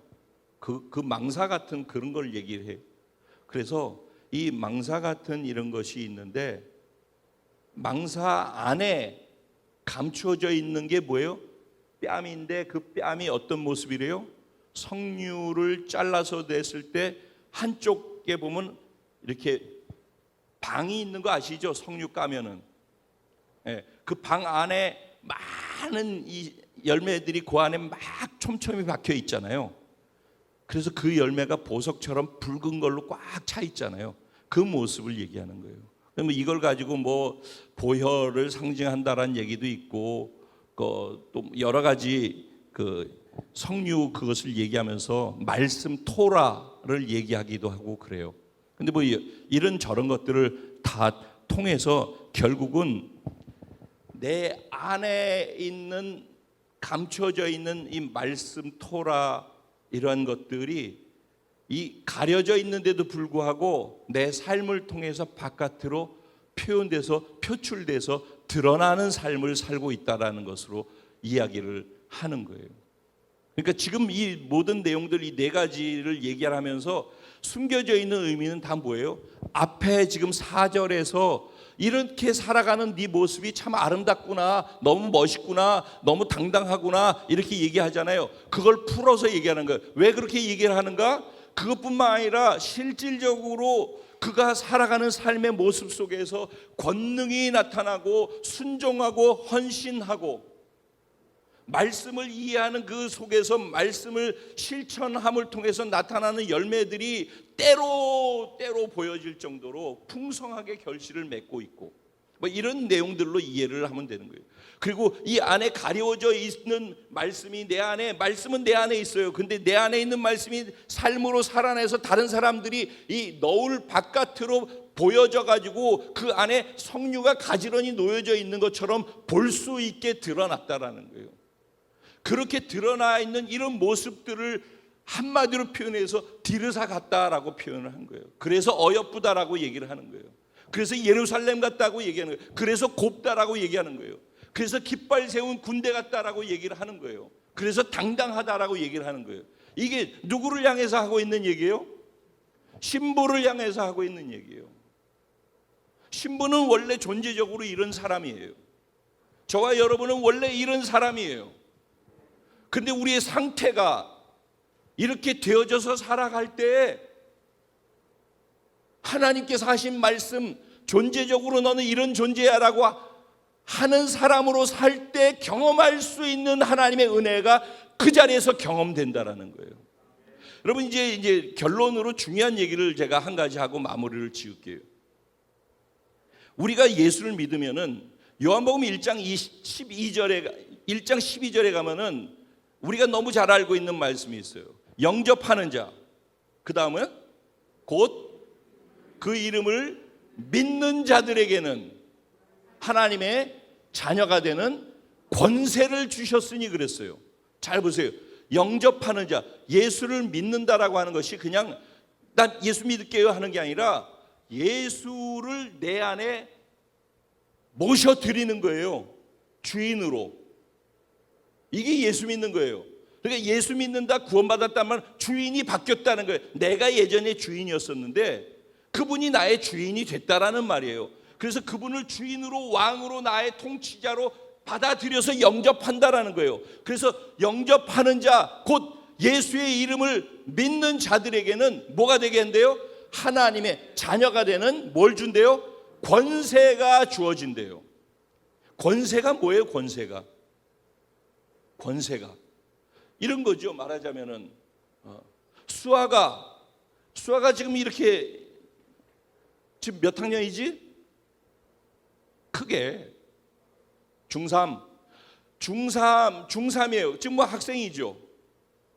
그 망사 같은 그런 걸 얘기를 해요. 그래서 이 망사 같은 이런 것이 있는데, 망사 안에 감추어져 있는 게 뭐예요? 뺨인데 그 뺨이 어떤 모습이래요? 석류를 잘라서 냈을 때 한쪽에 보면 이렇게 방이 있는 거 아시죠? 석류 까면은 그 방 안에 많은 이 열매들이 그 안에 막 촘촘히 박혀 있잖아요. 그래서 그 열매가 보석처럼 붉은 걸로 꽉 차 있잖아요. 그 모습을 얘기하는 거예요. 그러면 이걸 가지고 뭐 보혈을 상징한다라는 얘기도 있고, 또 여러 가지 그 석류 그것을 얘기하면서 말씀 토라를 얘기하기도 하고 그래요. 근데 뭐 이런 저런 것들을 다 통해서 결국은 내 안에 있는 감춰져 있는 이 말씀 토라, 이러한 것들이 이 가려져 있는데도 불구하고 내 삶을 통해서 바깥으로 표현돼서 표출돼서 드러나는 삶을 살고 있다라는 것으로 이야기를 하는 거예요. 그러니까 지금 이 모든 내용들, 이 네 가지를 얘기하면서 숨겨져 있는 의미는 다 뭐예요? 앞에 지금 4절에서 이렇게 살아가는 네 모습이 참 아름답구나, 너무 멋있구나, 너무 당당하구나 이렇게 얘기하잖아요. 그걸 풀어서 얘기하는 거예요. 왜 그렇게 얘기를 하는가? 그것뿐만 아니라 실질적으로 그가 살아가는 삶의 모습 속에서 권능이 나타나고 순종하고 헌신하고 말씀을 이해하는 그 속에서 말씀을 실천함을 통해서 나타나는 열매들이 때로 보여질 정도로 풍성하게 결실을 맺고 있고, 뭐 이런 내용들로 이해를 하면 되는 거예요. 그리고 이 안에 가려져 있는 말씀이 말씀은 내 안에 있어요. 근데 내 안에 있는 말씀이 삶으로 살아내서 다른 사람들이 이 너울 바깥으로 보여져 가지고 그 안에 석류가 가지런히 놓여져 있는 것처럼 볼 수 있게 드러났다라는 거예요. 그렇게 드러나 있는 이런 모습들을 한마디로 표현해서 디르사 같다라고 표현을 한 거예요. 그래서 어여쁘다라고 얘기를 하는 거예요. 그래서 예루살렘 같다고 얘기하는 거예요. 그래서 곱다라고 얘기하는 거예요. 그래서 깃발 세운 군대 같다라고 얘기를 하는 거예요. 그래서 당당하다라고 얘기를 하는 거예요. 이게 누구를 향해서 하고 있는 얘기예요? 신부를 향해서 하고 있는 얘기예요. 신부는 원래 존재적으로 이런 사람이에요. 저와 여러분은 원래 이런 사람이에요. 근데 우리의 상태가 이렇게 되어져서 살아갈 때 하나님께서 하신 말씀, 존재적으로 너는 이런 존재야라고 하는 사람으로 살 때 경험할 수 있는 하나님의 은혜가 그 자리에서 경험된다라는 거예요. 여러분, 이제 결론으로 중요한 얘기를 제가 한 가지 하고 마무리를 지을게요. 우리가 예수를 믿으면은 요한복음 1장 12절에 가면은 우리가 너무 잘 알고 있는 말씀이 있어요. 영접하는 자, 그 다음은 곧 그 이름을 믿는 자들에게는 하나님의 자녀가 되는 권세를 주셨으니 그랬어요. 잘 보세요. 영접하는 자, 예수를 믿는다라고 하는 것이 그냥 난 예수 믿을게요 하는 게 아니라 예수를 내 안에 모셔드리는 거예요. 주인으로. 이게 예수 믿는 거예요. 그러니까 예수 믿는다, 구원받았다면 주인이 바뀌었다는 거예요. 내가 예전에 주인이었었는데 그분이 나의 주인이 됐다라는 말이에요. 그래서 그분을 주인으로, 왕으로, 나의 통치자로 받아들여서 영접한다라는 거예요. 그래서 영접하는 자, 곧 예수의 이름을 믿는 자들에게는 뭐가 되게 한대요? 하나님의 자녀가 되는 뭘 준대요? 권세가 주어진대요. 권세가 뭐예요? 권세가 이런 거죠. 말하자면은 수아가 지금 이렇게 지금 몇 학년이지? 크게 중3이에요. 지금 뭐 학생이죠.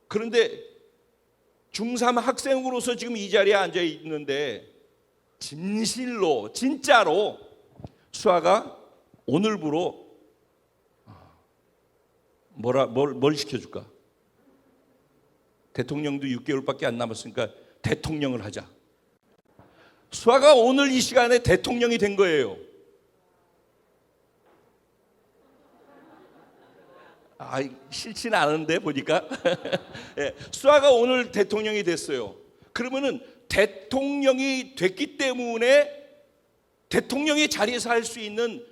그런데 중3 학생으로서 지금 이 자리에 앉아 있는데 진짜로 수아가 오늘부로 뭘 시켜줄까? 대통령도 6개월밖에 안 남았으니까 대통령을 하자. 수아가 오늘 이 시간에 대통령이 된 거예요. 싫지는 않은데 보니까 네, 수아가 오늘 대통령이 됐어요. 그러면은 대통령이 됐기 때문에 대통령의 자리에서 할 수 있는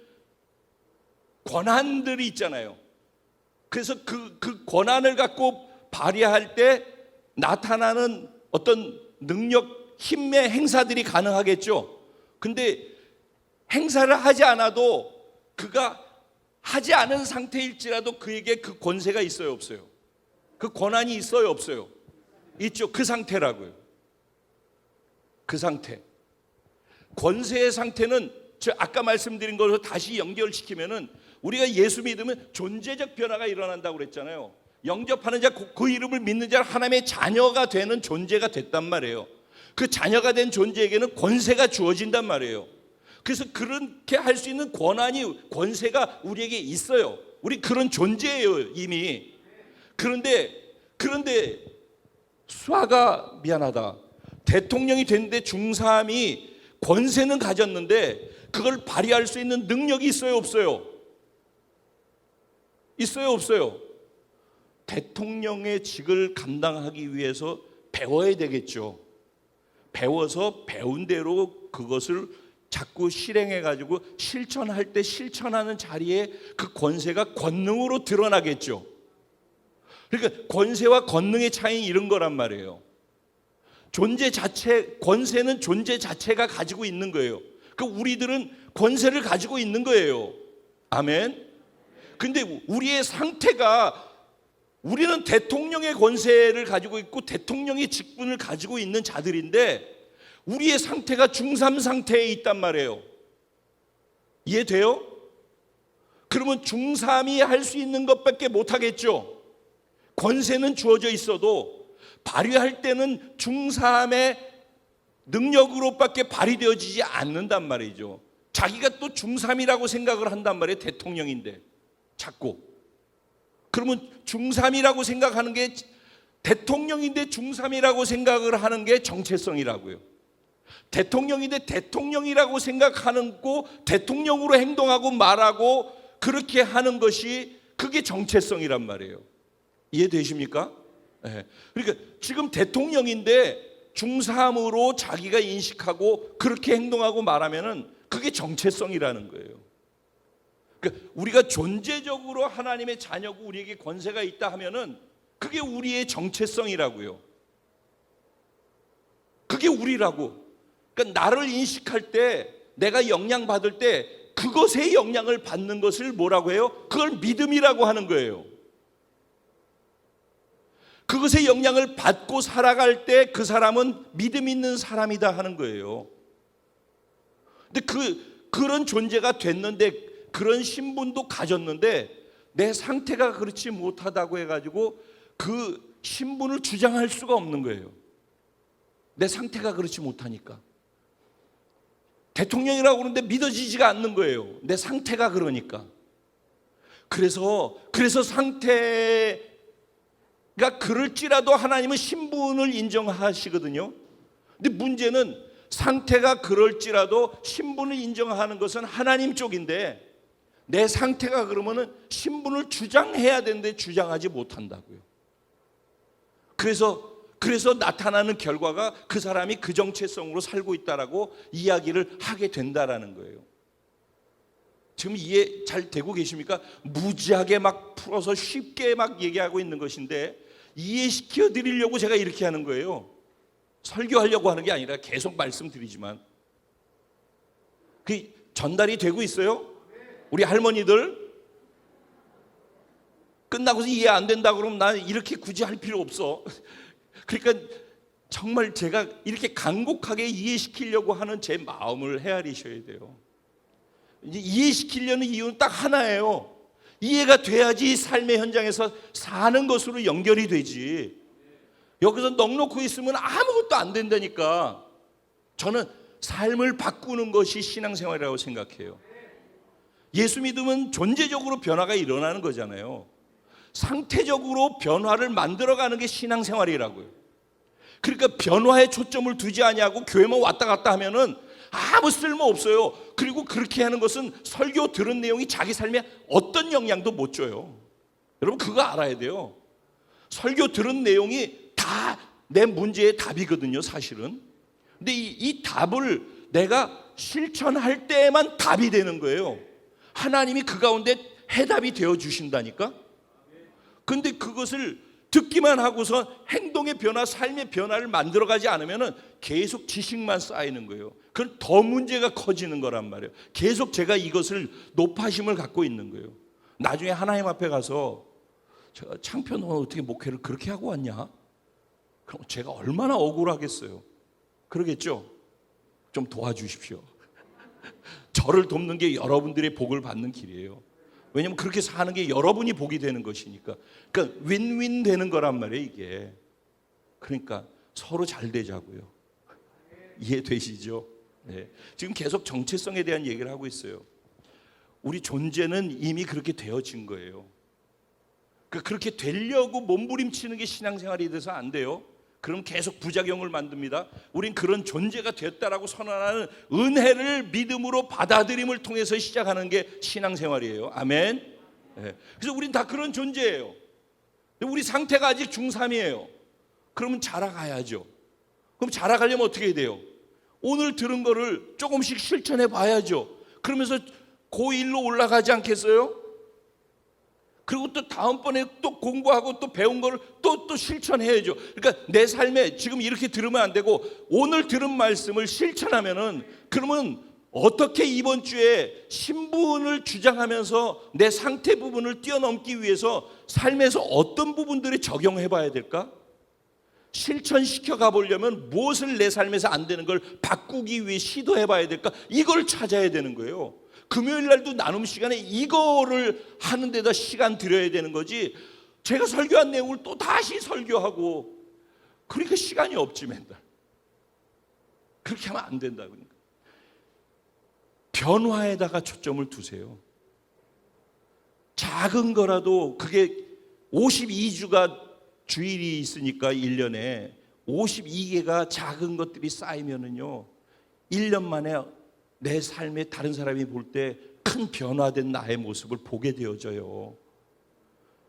권한들이 있잖아요. 그래서 그 권한을 갖고 발휘할 때 나타나는 어떤 능력, 힘의 행사들이 가능하겠죠. 근데 행사를 하지 않아도 그가 하지 않은 상태일지라도 그에게 그 권세가 있어요, 없어요? 그 권한이 있어요, 없어요? 있죠. 그 상태라고요. 그 상태. 권세의 상태는 아까 말씀드린 걸로 다시 연결시키면은 우리가 예수 믿으면 존재적 변화가 일어난다고 그랬잖아요. 영접하는 자, 그 이름을 믿는 자, 하나님의 자녀가 되는 존재가 됐단 말이에요. 그 자녀가 된 존재에게는 권세가 주어진단 말이에요. 그래서 그렇게 할 수 있는 권세가 우리에게 있어요. 우리 그런 존재예요, 이미. 그런데 수아가 미안하다. 대통령이 됐는데 중3이 권세는 가졌는데 그걸 발휘할 수 있는 능력이 있어요, 없어요? 있어요, 없어요? 대통령의 직을 감당하기 위해서 배워야 되겠죠. 배워서 배운 대로 그것을 자꾸 실행해가지고 실천할 때 실천하는 자리에 그 권세가 권능으로 드러나겠죠. 그러니까 권세와 권능의 차이는 이런 거란 말이에요. 권세는 존재 자체가 가지고 있는 거예요. 그러니까 우리들은 권세를 가지고 있는 거예요. 아멘. 근데 우리의 상태가, 우리는 대통령의 권세를 가지고 있고 대통령의 직분을 가지고 있는 자들인데 우리의 상태가 중3 상태에 있단 말이에요. 이해돼요? 그러면 중3이 할 수 있는 것밖에 못하겠죠. 권세는 주어져 있어도 발휘할 때는 중3의 능력으로밖에 발휘되어지지 않는단 말이죠. 자기가 또 중3이라고 생각을 한단 말이에요. 대통령인데 자꾸. 그러면 중3이라고 생각하는 게, 대통령인데 중3이라고 생각을 하는 게 정체성이라고요. 대통령인데 대통령이라고 생각하는 거, 대통령으로 행동하고 말하고 그렇게 하는 것이, 그게 정체성이란 말이에요. 이해되십니까? 네. 그러니까 지금 대통령인데 중3으로 자기가 인식하고 그렇게 행동하고 말하면은 그게 정체성이라는 거예요. 그러니까 우리가 존재적으로 하나님의 자녀고 우리에게 권세가 있다 하면은 그게 우리의 정체성이라고요. 그게 우리라고. 그러니까 나를 인식할 때, 내가 영향 받을 때 그것의 영향을 받는 것을 뭐라고 해요? 그걸 믿음이라고 하는 거예요. 그것의 영향을 받고 살아갈 때 그 사람은 믿음 있는 사람이다 하는 거예요. 근데 그런 존재가 됐는데, 그런 신분도 가졌는데 내 상태가 그렇지 못하다고 해가지고 그 신분을 주장할 수가 없는 거예요. 내 상태가 그렇지 못하니까. 대통령이라고 그러는데 믿어지지가 않는 거예요. 내 상태가 그러니까. 그래서 상태가 그럴지라도 하나님은 신분을 인정하시거든요. 근데 문제는 상태가 그럴지라도 신분을 인정하는 것은 하나님 쪽인데, 내 상태가 그러면은 신분을 주장해야 되는데 주장하지 못한다고요. 그래서 나타나는 결과가 그 사람이 그 정체성으로 살고 있다라고 이야기를 하게 된다라는 거예요. 지금 이해 잘 되고 계십니까? 무지하게 막 풀어서 쉽게 막 얘기하고 있는 것인데, 이해시켜 드리려고 제가 이렇게 하는 거예요. 설교하려고 하는 게 아니라 계속 말씀드리지만. 그 전달이 되고 있어요? 우리 할머니들 끝나고서 이해 안 된다 그러면 나 이렇게 굳이 할 필요 없어. 그러니까 정말 제가 이렇게 간곡하게 이해시키려고 하는 제 마음을 헤아리셔야 돼요. 이제 이해시키려는 이유는 딱 하나예요. 이해가 돼야지 삶의 현장에서 사는 것으로 연결이 되지. 여기서 넋놓고 있으면 아무것도 안 된다니까. 저는 삶을 바꾸는 것이 신앙생활이라고 생각해요. 예수 믿으면 존재적으로 변화가 일어나는 거잖아요. 상태적으로 변화를 만들어가는 게 신앙생활이라고요. 그러니까 변화에 초점을 두지 아니하고 교회만 왔다 갔다 하면은 아무 쓸모 없어요. 그리고 그렇게 하는 것은 설교 들은 내용이 자기 삶에 어떤 영향도 못 줘요. 여러분 그거 알아야 돼요. 설교 들은 내용이 다 내 문제의 답이거든요, 사실은. 근데 이 답을 내가 실천할 때에만 답이 되는 거예요. 하나님이 그 가운데 해답이 되어 주신다니까. 근데 그것을 듣기만 하고서 행동의 변화, 삶의 변화를 만들어가지 않으면 계속 지식만 쌓이는 거예요. 그건 더 문제가 커지는 거란 말이에요. 계속 제가 이것을 높아심을 갖고 있는 거예요. 나중에 하나님 앞에 가서 제가 창표 너 어떻게 목회를 그렇게 하고 왔냐? 그럼 제가 얼마나 억울하겠어요. 그러겠죠? 좀 도와주십시오. 저를 돕는 게 여러분들의 복을 받는 길이에요. 왜냐하면 그렇게 사는 게 여러분이 복이 되는 것이니까. 그러니까 윈윈 되는 거란 말이에요, 이게. 그러니까 서로 잘 되자고요. 이해되시죠? 네. 지금 계속 정체성에 대한 얘기를 하고 있어요. 우리 존재는 이미 그렇게 되어진 거예요. 그러니까 그렇게 되려고 몸부림치는 게 신앙생활이 돼서 안 돼요. 그럼 계속 부작용을 만듭니다. 우린 그런 존재가 됐다라고 선언하는 은혜를 믿음으로 받아들임을 통해서 시작하는 게 신앙생활이에요. 아멘. 네. 그래서 우린 다 그런 존재예요. 우리 상태가 아직 중3이에요. 그러면 자라가야죠. 그럼 자라가려면 어떻게 해야 돼요? 오늘 들은 거를 조금씩 실천해 봐야죠. 그러면서 고1로 올라가지 않겠어요? 그리고 또 다음번에 또 공부하고 또 배운 거를 또 실천해야죠. 그러니까 내 삶에 지금 이렇게 들으면 안 되고, 오늘 들은 말씀을 실천하면은, 그러면 어떻게 이번 주에 신분을 주장하면서 내 상태 부분을 뛰어넘기 위해서 삶에서 어떤 부분들을 적용해 봐야 될까? 실천시켜 가보려면 무엇을 내 삶에서 안 되는 걸 바꾸기 위해 시도해 봐야 될까? 이걸 찾아야 되는 거예요. 금요일 날도 나눔 시간에 이거를 하는 데다 시간 들여야 되는 거지, 제가 설교한 내용을 또 다시 설교하고, 그러니까 시간이 없지 맨날. 그렇게 하면 안 된다. 그러니까 변화에다가 초점을 두세요. 작은 거라도, 그게 52주가 주일이 있으니까 1년에 52개가 작은 것들이 쌓이면은요, 1년 만에 내 삶에 다른 사람이 볼 때 큰 변화된 나의 모습을 보게 되어져요.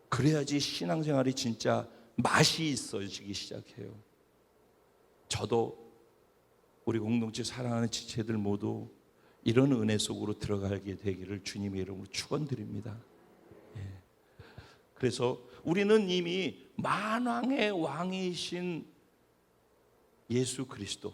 그래야지 신앙생활이 진짜 맛이 있어지기 시작해요. 저도 우리 공동체 사랑하는 지체들 모두 이런 은혜 속으로 들어가게 되기를 주님의 이름으로 축원드립니다. 그래서 우리는 이미 만왕의 왕이신 예수 그리스도,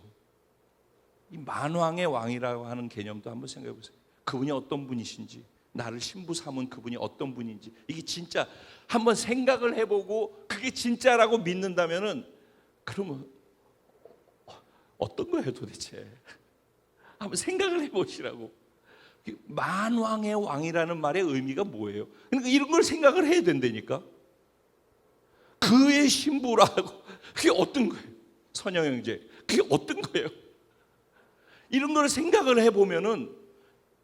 이 만왕의 왕이라고 하는 개념도 한번 생각해 보세요. 그분이 어떤 분이신지, 나를 신부 삼은 그분이 어떤 분인지, 이게 진짜 한번 생각을 해보고 그게 진짜라고 믿는다면은, 그러면 어떤 거예요 도대체? 한번 생각을 해보시라고. 만왕의 왕이라는 말의 의미가 뭐예요? 그러니까 이런 걸 생각을 해야 된다니까. 그의 신부라고, 그게 어떤 거예요? 선영 형제, 그게 어떤 거예요? 이런 걸 생각을 해보면은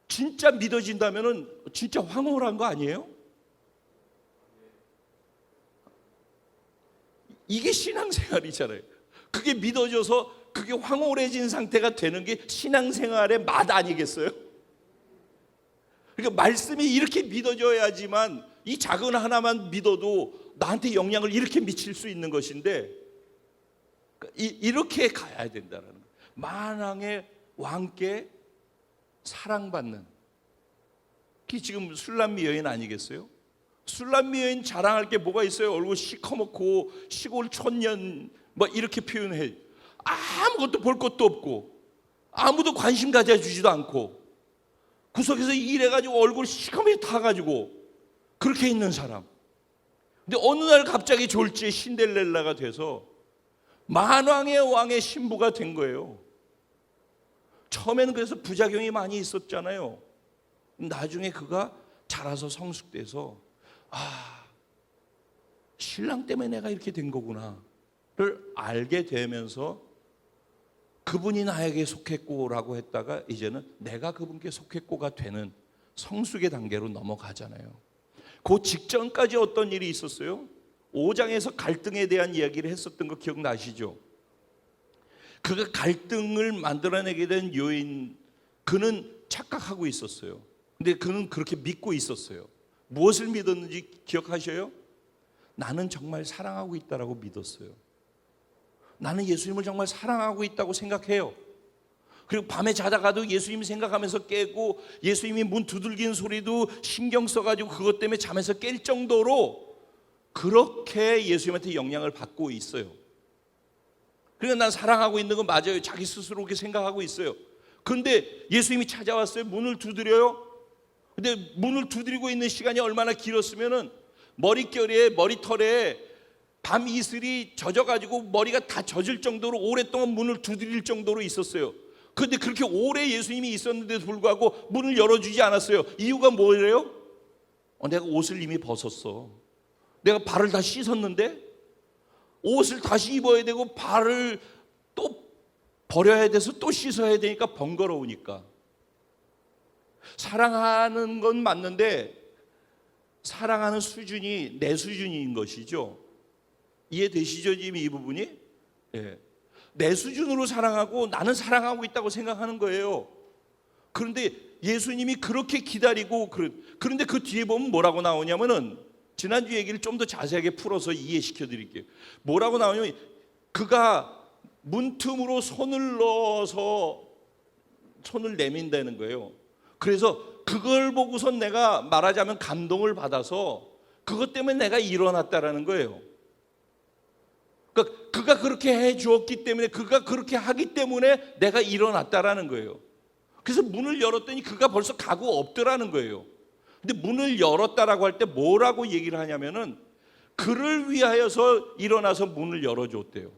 진짜 믿어진다면은 진짜 황홀한 거 아니에요? 이게 신앙생활이잖아요. 그게 믿어져서 그게 황홀해진 상태가 되는 게 신앙생활의 맛 아니겠어요? 그러니까 말씀이 이렇게 믿어져야지만 이 작은 하나만 믿어도 나한테 영향을 이렇게 미칠 수 있는 것인데, 이렇게 가야 된다는 거예요. 만왕의 왕께 사랑받는, 그게 지금 술람미 여인 아니겠어요? 술람미 여인 자랑할 게 뭐가 있어요? 얼굴 시커멓고 시골 촌년 뭐 이렇게 표현해. 아무것도 볼 것도 없고 아무도 관심 가져주지도 않고 구석에서 일해가지고 얼굴 시커멓게 타가지고 그렇게 있는 사람. 근데 어느 날 갑자기 졸지에 신데렐라가 돼서 만왕의 왕의 신부가 된 거예요. 처음에는 그래서 부작용이 많이 있었잖아요. 나중에 그가 자라서 성숙돼서 신랑 때문에 내가 이렇게 된 거구나를 알게 되면서 그분이 나에게 속했고라고 했다가 이제는 내가 그분께 속했고가 되는 성숙의 단계로 넘어가잖아요. 그 직전까지 어떤 일이 있었어요? 5장에서 갈등에 대한 이야기를 했었던 거 기억나시죠? 그가 갈등을 만들어내게 된 요인, 그는 착각하고 있었어요. 근데 그는 그렇게 믿고 있었어요. 무엇을 믿었는지 기억하셔요? 나는 정말 사랑하고 있다라고 믿었어요. 나는 예수님을 정말 사랑하고 있다고 생각해요. 그리고 밤에 자다가도 예수님 생각하면서 깨고, 예수님이 문 두들기는 소리도 신경 써가지고 그것 때문에 잠에서 깰 정도로 그렇게 예수님한테 영향을 받고 있어요. 그러니까 난 사랑하고 있는 건 맞아요. 자기 스스로 그렇게 생각하고 있어요. 그런데 예수님이 찾아왔어요. 문을 두드려요. 근데 문을 두드리고 있는 시간이 얼마나 길었으면은 머릿결에, 머리털에 밤 이슬이 젖어가지고 머리가 다 젖을 정도로 오랫동안 문을 두드릴 정도로 있었어요. 그런데 그렇게 오래 예수님이 있었는데도 불구하고 문을 열어주지 않았어요. 이유가 뭐예요? 내가 옷을 이미 벗었어. 내가 발을 다 씻었는데 옷을 다시 입어야 되고 발을 또 버려야 돼서 또 씻어야 되니까 번거로우니까. 사랑하는 건 맞는데 사랑하는 수준이 내 수준인 것이죠. 이해되시죠? 지금 이 부분이? 예. 내 수준으로 사랑하고 나는 사랑하고 있다고 생각하는 거예요. 그런데 예수님이 그렇게 기다리고, 그런데 그 뒤에 보면 뭐라고 나오냐면은, 지난주 얘기를 좀 더 자세하게 풀어서 이해시켜 드릴게요. 뭐라고 나오냐면, 그가 문틈으로 손을 넣어서 손을 내민다는 거예요. 그래서 그걸 보고선 내가 말하자면 감동을 받아서 그것 때문에 내가 일어났다라는 거예요. 그러니까 그가 그렇게 해 주었기 때문에, 그가 그렇게 하기 때문에 내가 일어났다라는 거예요. 그래서 문을 열었더니 그가 벌써 가고 없더라는 거예요. 근데 문을 열었다라고 할 때 뭐라고 얘기를 하냐면은, 그를 위하여서 일어나서 문을 열어줬대요.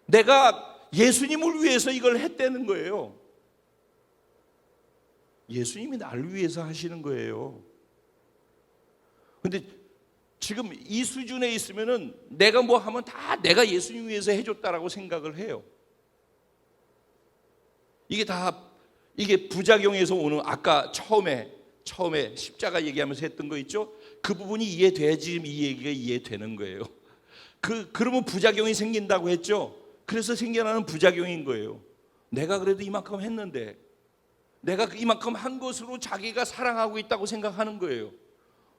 내가 예수님을 위해서 이걸 했다는 거예요. 예수님이 나를 위해서 하시는 거예요. 근데 지금 이 수준에 있으면은 내가 뭐 하면 다 내가 예수님 위해서 해줬다라고 생각을 해요. 이게 부작용에서 오는, 아까 처음에 십자가 얘기하면서 했던 거 있죠? 그 부분이 이해돼야지 지금 이 얘기가 이해되는 거예요. 그러면 부작용이 생긴다고 했죠? 그래서 생겨나는 부작용인 거예요. 내가 그래도 이만큼 했는데, 내가 이만큼 한 것으로 자기가 사랑하고 있다고 생각하는 거예요.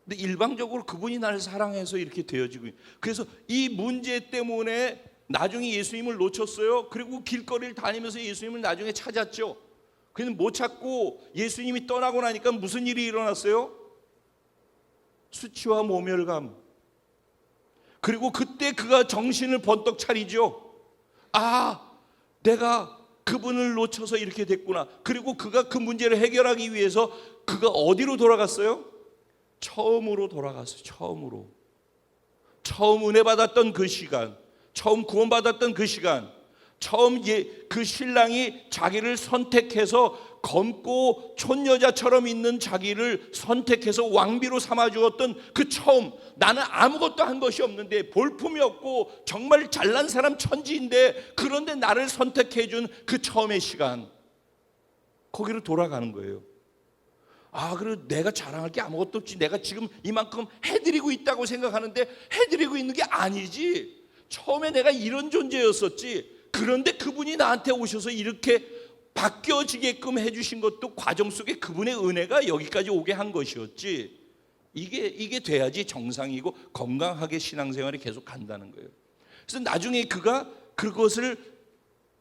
근데 일방적으로 그분이 나를 사랑해서 이렇게 되어지고, 그래서 이 문제 때문에 나중에 예수님을 놓쳤어요. 그리고 길거리를 다니면서 예수님을 나중에 찾았죠. 그는 못 찾고 예수님이 떠나고 나니까 무슨 일이 일어났어요? 수치와 모멸감. 그리고 그때 그가 정신을 번뜩 차리죠. 아, 내가 그분을 놓쳐서 이렇게 됐구나. 그리고 그가 그 문제를 해결하기 위해서 그가 어디로 돌아갔어요? 처음으로 돌아갔어요. 처음 은혜 받았던 그 시간, 처음 구원받았던 그 시간, 처음 그 신랑이 자기를 선택해서 검고 촌여자처럼 있는 자기를 선택해서 왕비로 삼아주었던 그 처음, 나는 아무것도 한 것이 없는데, 볼품이 없고 정말 잘난 사람 천지인데, 그런데 나를 선택해준 그 처음의 시간, 거기로 돌아가는 거예요. 아, 그리고 내가 자랑할 게 아무것도 없지, 내가 지금 이만큼 해드리고 있다고 생각하는데 해드리고 있는 게 아니지. 처음에 내가 이런 존재였었지. 그런데 그분이 나한테 오셔서 이렇게 바뀌어지게끔 해주신 것도 과정 속에 그분의 은혜가 여기까지 오게 한 것이었지. 이게 돼야지 정상이고 건강하게 신앙생활이 계속 간다는 거예요. 그래서 나중에 그가 그것을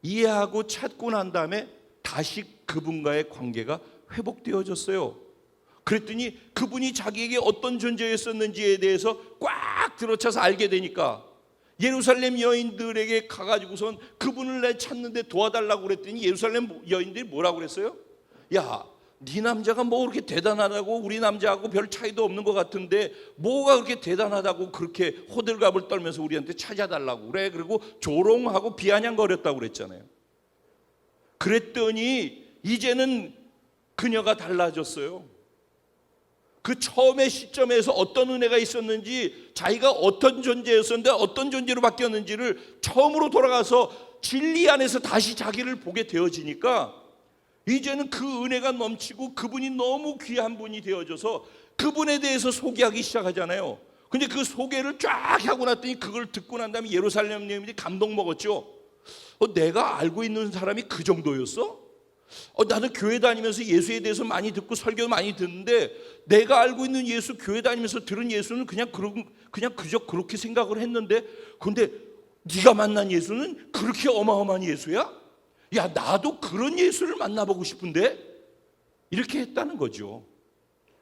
이해하고 찾고 난 다음에 다시 그분과의 관계가 회복되어졌어요. 그랬더니 그분이 자기에게 어떤 존재였었는지에 대해서 꽉 들어차서 알게 되니까 예루살렘 여인들에게 가가지고선 그분을 내 찾는데 도와달라고 그랬더니 예루살렘 여인들이 뭐라고 그랬어요? 야, 네 남자가 뭐 그렇게 대단하다고, 우리 남자하고 별 차이도 없는 것 같은데 뭐가 그렇게 대단하다고 그렇게 호들갑을 떨면서 우리한테 찾아달라고 그래. 그리고 조롱하고 비아냥거렸다고 그랬잖아요. 그랬더니 이제는 그녀가 달라졌어요. 그 처음의 시점에서 어떤 은혜가 있었는지, 자기가 어떤 존재였었는데 어떤 존재로 바뀌었는지를 처음으로 돌아가서 진리 안에서 다시 자기를 보게 되어지니까 이제는 그 은혜가 넘치고 그분이 너무 귀한 분이 되어져서 그분에 대해서 소개하기 시작하잖아요. 근데 그 소개를 쫙 하고 났더니 그걸 듣고 난 다음에 예루살렘 여인들이 감동 먹었죠. 내가 알고 있는 사람이 그 정도였어? 나는 교회 다니면서 예수에 대해서 많이 듣고 설교 많이 듣는데 내가 알고 있는 예수, 교회 다니면서 들은 예수는 그냥 그저 그렇게 생각을 했는데, 근데 네가 만난 예수는 그렇게 어마어마한 예수야? 야, 나도 그런 예수를 만나보고 싶은데? 이렇게 했다는 거죠.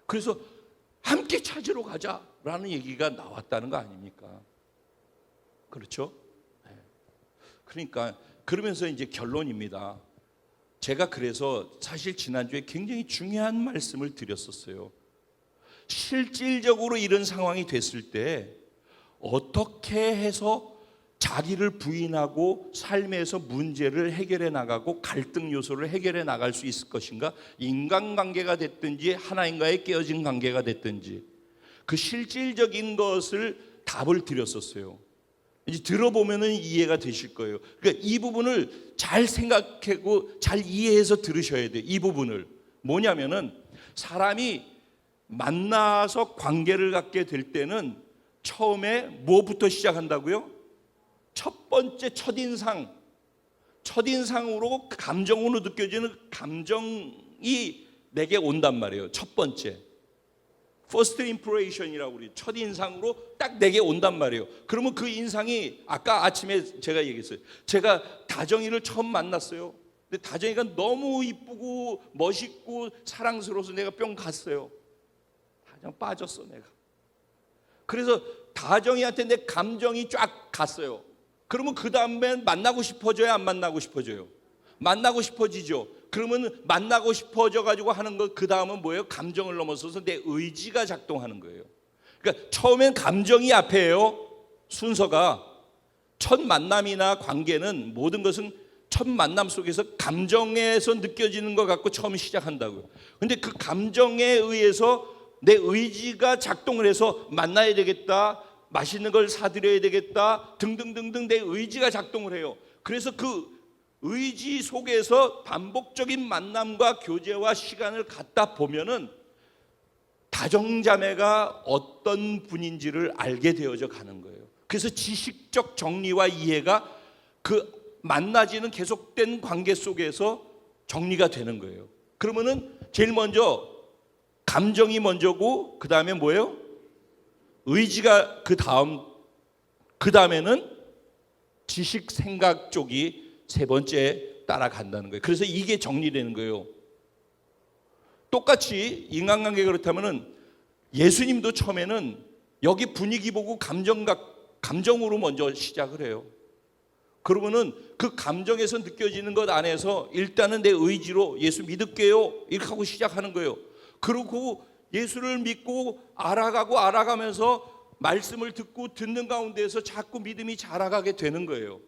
그래서 함께 찾으러 가자라는 얘기가 나왔다는 거 아닙니까? 그렇죠? 그러니까 그러면서 이제 결론입니다. 제가 그래서 사실 지난주에 굉장히 중요한 말씀을 드렸었어요. 실질적으로 이런 상황이 됐을 때 어떻게 해서 자기를 부인하고 삶에서 문제를 해결해 나가고 갈등 요소를 해결해 나갈 수 있을 것인가? 인간관계가 됐든지 하나님과의 깨어진 관계가 됐든지 그 실질적인 것을 답을 드렸었어요. 이제 들어보면은 이해가 되실 거예요. 그러니까 이 부분을 잘 생각하고 잘 이해해서 들으셔야 돼요. 이 부분을 뭐냐면은 사람이 만나서 관계를 갖게 될 때는 처음에 뭐부터 시작한다고요? 첫 번째 첫인상으로 감정으로 느껴지는 감정이 내게 온단 말이에요. 첫 번째 First impression이라고 그래요. 첫인상으로 딱 내게 온단 말이에요. 그러면 그 인상이 아까 아침에 제가 얘기했어요. 제가 다정이를 처음 만났어요. 근데 다정이가 너무 이쁘고 멋있고 사랑스러워서 내가 뿅 갔어요. 다정 빠졌어 내가. 그래서 다정이한테 내 감정이 쫙 갔어요. 그러면 그 다음엔 만나고 싶어져요, 안 만나고 싶어져요? 만나고 싶어지죠. 그러면 만나고 싶어져 가지고 하는 거, 그 다음은 뭐예요? 감정을 넘어서서 내 의지가 작동하는 거예요. 그러니까 처음엔 감정이 앞에요. 순서가 첫 만남이나 관계는 모든 것은 첫 만남 속에서 감정에서 느껴지는 것 갖고 처음 시작한다고요. 근데 그 감정에 의해서 내 의지가 작동을 해서 만나야 되겠다, 맛있는 걸 사드려야 되겠다 등등등등 내 의지가 작동을 해요. 그래서 그 의지 속에서 반복적인 만남과 교제와 시간을 갖다 보면은 다정자매가 어떤 분인지를 알게 되어져 가는 거예요. 그래서 지식적 정리와 이해가 그 만나지는 계속된 관계 속에서 정리가 되는 거예요. 그러면은 제일 먼저 감정이 먼저고 그 다음에 뭐예요? 의지가 그 다음에는 지식 생각 쪽이 세 번째 따라간다는 거예요. 그래서 이게 정리되는 거예요. 똑같이 인간관계가 그렇다면은 예수님도 처음에는 여기 분위기 보고 감정으로 먼저 시작을 해요. 그러면은 그 감정에서 느껴지는 것 안에서 일단은 내 의지로 예수 믿을게요 이렇게 하고 시작하는 거예요. 그리고 예수를 믿고 알아가면서 말씀을 듣는 가운데에서 자꾸 믿음이 자라가게 되는 거예요.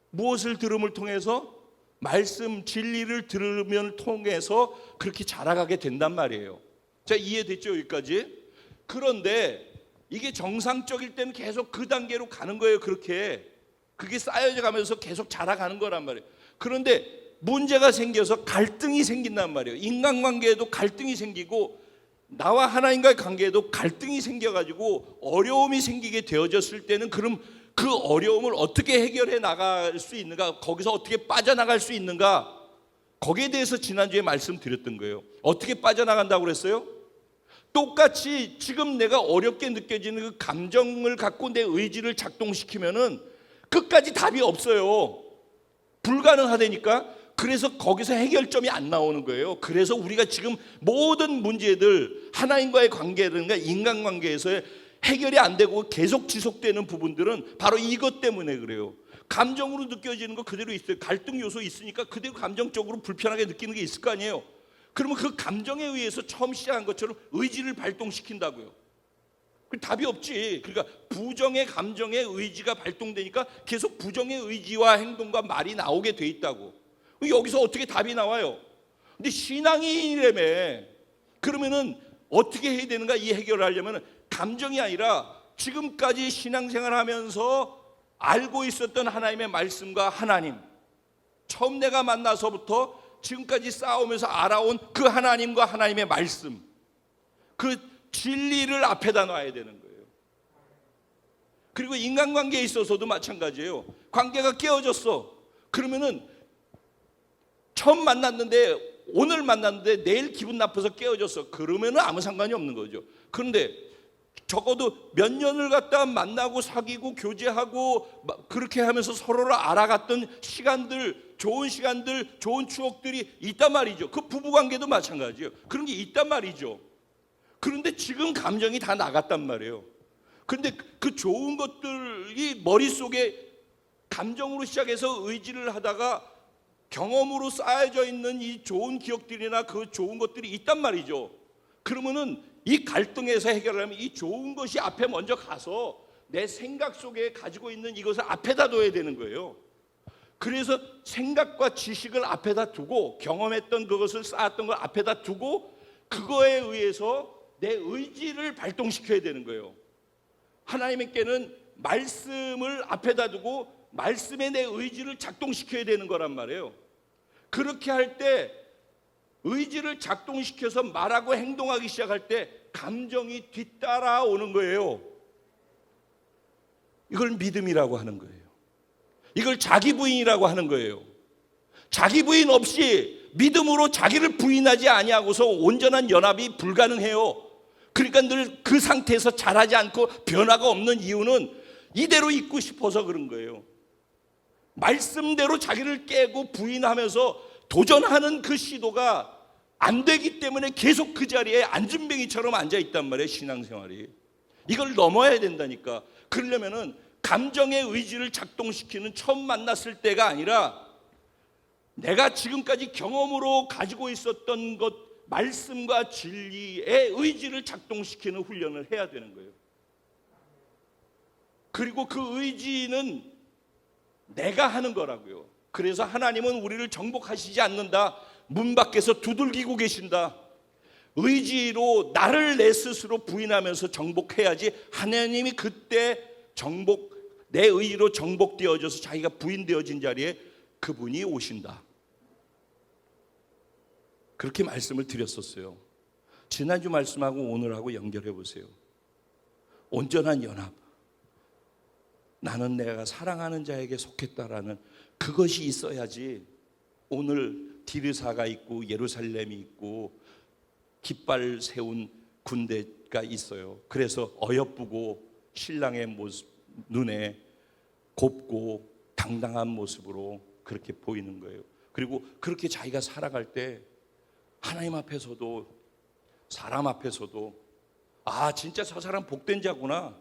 무엇을 들음을 통해서? 말씀 진리를 들으면 통해서 그렇게 자라가게 된단 말이에요. 자, 이해됐죠 여기까지? 그런데 이게 정상적일 때는 계속 그 단계로 가는 거예요. 그게 쌓여져 가면서 계속 자라가는 거란 말이에요. 그런데 문제가 생겨서 갈등이 생긴단 말이에요. 인간관계에도 갈등이 생기고 나와 하나님과의 관계에도 갈등이 생겨가지고 어려움이 생기게 되어졌을 때는 그럼 그 어려움을 어떻게 해결해 나갈 수 있는가, 거기서 어떻게 빠져나갈 수 있는가, 거기에 대해서 지난주에 말씀드렸던 거예요. 어떻게 빠져나간다고 그랬어요? 똑같이 지금 내가 어렵게 느껴지는 그 감정을 갖고 내 의지를 작동시키면은 끝까지 답이 없어요. 불가능하다니까. 그래서 거기서 해결점이 안 나오는 거예요. 그래서 우리가 지금 모든 문제들, 하나님과의 관계든가 인간관계에서 해결이 안 되고 계속 지속되는 부분들은 바로 이것 때문에 그래요. 감정으로 느껴지는 거 그대로 있어요. 갈등 요소 있으니까 그대로 감정적으로 불편하게 느끼는 게 있을 거 아니에요. 그러면 그 감정에 의해서 처음 시작한 것처럼 의지를 발동시킨다고요. 답이 없지. 그러니까 부정의 감정에 의지가 발동되니까 계속 부정의 의지와 행동과 말이 나오게 돼 있다고. 여기서 어떻게 답이 나와요? 근데 신앙이라며. 그러면은 어떻게 해야 되는가? 이 해결을 하려면 감정이 아니라 지금까지 신앙생활 하면서 알고 있었던 하나님의 말씀과 하나님, 처음 내가 만나서부터 지금까지 싸우면서 알아온 그 하나님과 하나님의 말씀, 그 진리를 앞에다 놔야 되는 거예요. 그리고 인간관계에 있어서도 마찬가지예요. 관계가 깨어졌어. 그러면은 처음 만났는데, 오늘 만났는데 내일 기분 나빠서 깨어졌어. 그러면은 아무 상관이 없는 거죠. 그런데 적어도 몇 년을 갖다 만나고 사귀고 교제하고 그렇게 하면서 서로를 알아갔던 시간들, 좋은 시간들, 좋은 추억들이 있단 말이죠. 그 부부관계도 마찬가지예요. 그런 게 있단 말이죠. 그런데 지금 감정이 다 나갔단 말이에요. 그런데 그 좋은 것들이 머릿속에 감정으로 시작해서 의지를 하다가 경험으로 쌓여져 있는 이 좋은 기억들이나 그 좋은 것들이 있단 말이죠. 그러면은 이 갈등에서 해결하려면 이 좋은 것이 앞에 먼저 가서 내 생각 속에 가지고 있는 이것을 앞에다 둬야 되는 거예요. 그래서 생각과 지식을 앞에다 두고 경험했던 그것을 쌓았던 걸 앞에다 두고 그거에 의해서 내 의지를 발동시켜야 되는 거예요. 하나님께는 말씀을 앞에다 두고 말씀에 내 의지를 작동시켜야 되는 거란 말이에요. 그렇게 할 때 의지를 작동시켜서 말하고 행동하기 시작할 때 감정이 뒤따라오는 거예요. 이걸 믿음이라고 하는 거예요. 이걸 자기 부인이라고 하는 거예요. 자기 부인 없이 믿음으로 자기를 부인하지 아니하고서 온전한 연합이 불가능해요. 그러니까 늘 그 상태에서 자라지 않고 변화가 없는 이유는 이대로 있고 싶어서 그런 거예요. 말씀대로 자기를 깨고 부인하면서 도전하는 그 시도가 안 되기 때문에 계속 그 자리에 안진뱅이처럼 앉아있단 말이에요. 신앙생활이. 이걸 넘어야 된다니까. 그러려면은 감정의 의지를 작동시키는 처음 만났을 때가 아니라 내가 지금까지 경험으로 가지고 있었던 것, 말씀과 진리의 의지를 작동시키는 훈련을 해야 되는 거예요. 그리고 그 의지는 내가 하는 거라고요. 그래서 하나님은 우리를 정복하시지 않는다. 문 밖에서 두들기고 계신다. 의지로 나를 내 스스로 부인하면서 정복해야지 하나님이 그때 내 의지로 정복되어져서 자기가 부인되어진 자리에 그분이 오신다. 그렇게 말씀을 드렸었어요. 지난주 말씀하고 오늘하고 연결해 보세요. 온전한 연합. 나는 내가 사랑하는 자에게 속했다라는 그것이 있어야지 오늘 디르사가 있고 예루살렘이 있고 깃발 세운 군대가 있어요. 그래서 어여쁘고 신랑의 모습, 눈에 곱고 당당한 모습으로 그렇게 보이는 거예요. 그리고 그렇게 자기가 살아갈 때 하나님 앞에서도 사람 앞에서도 아, 진짜 저 사람 복된 자구나.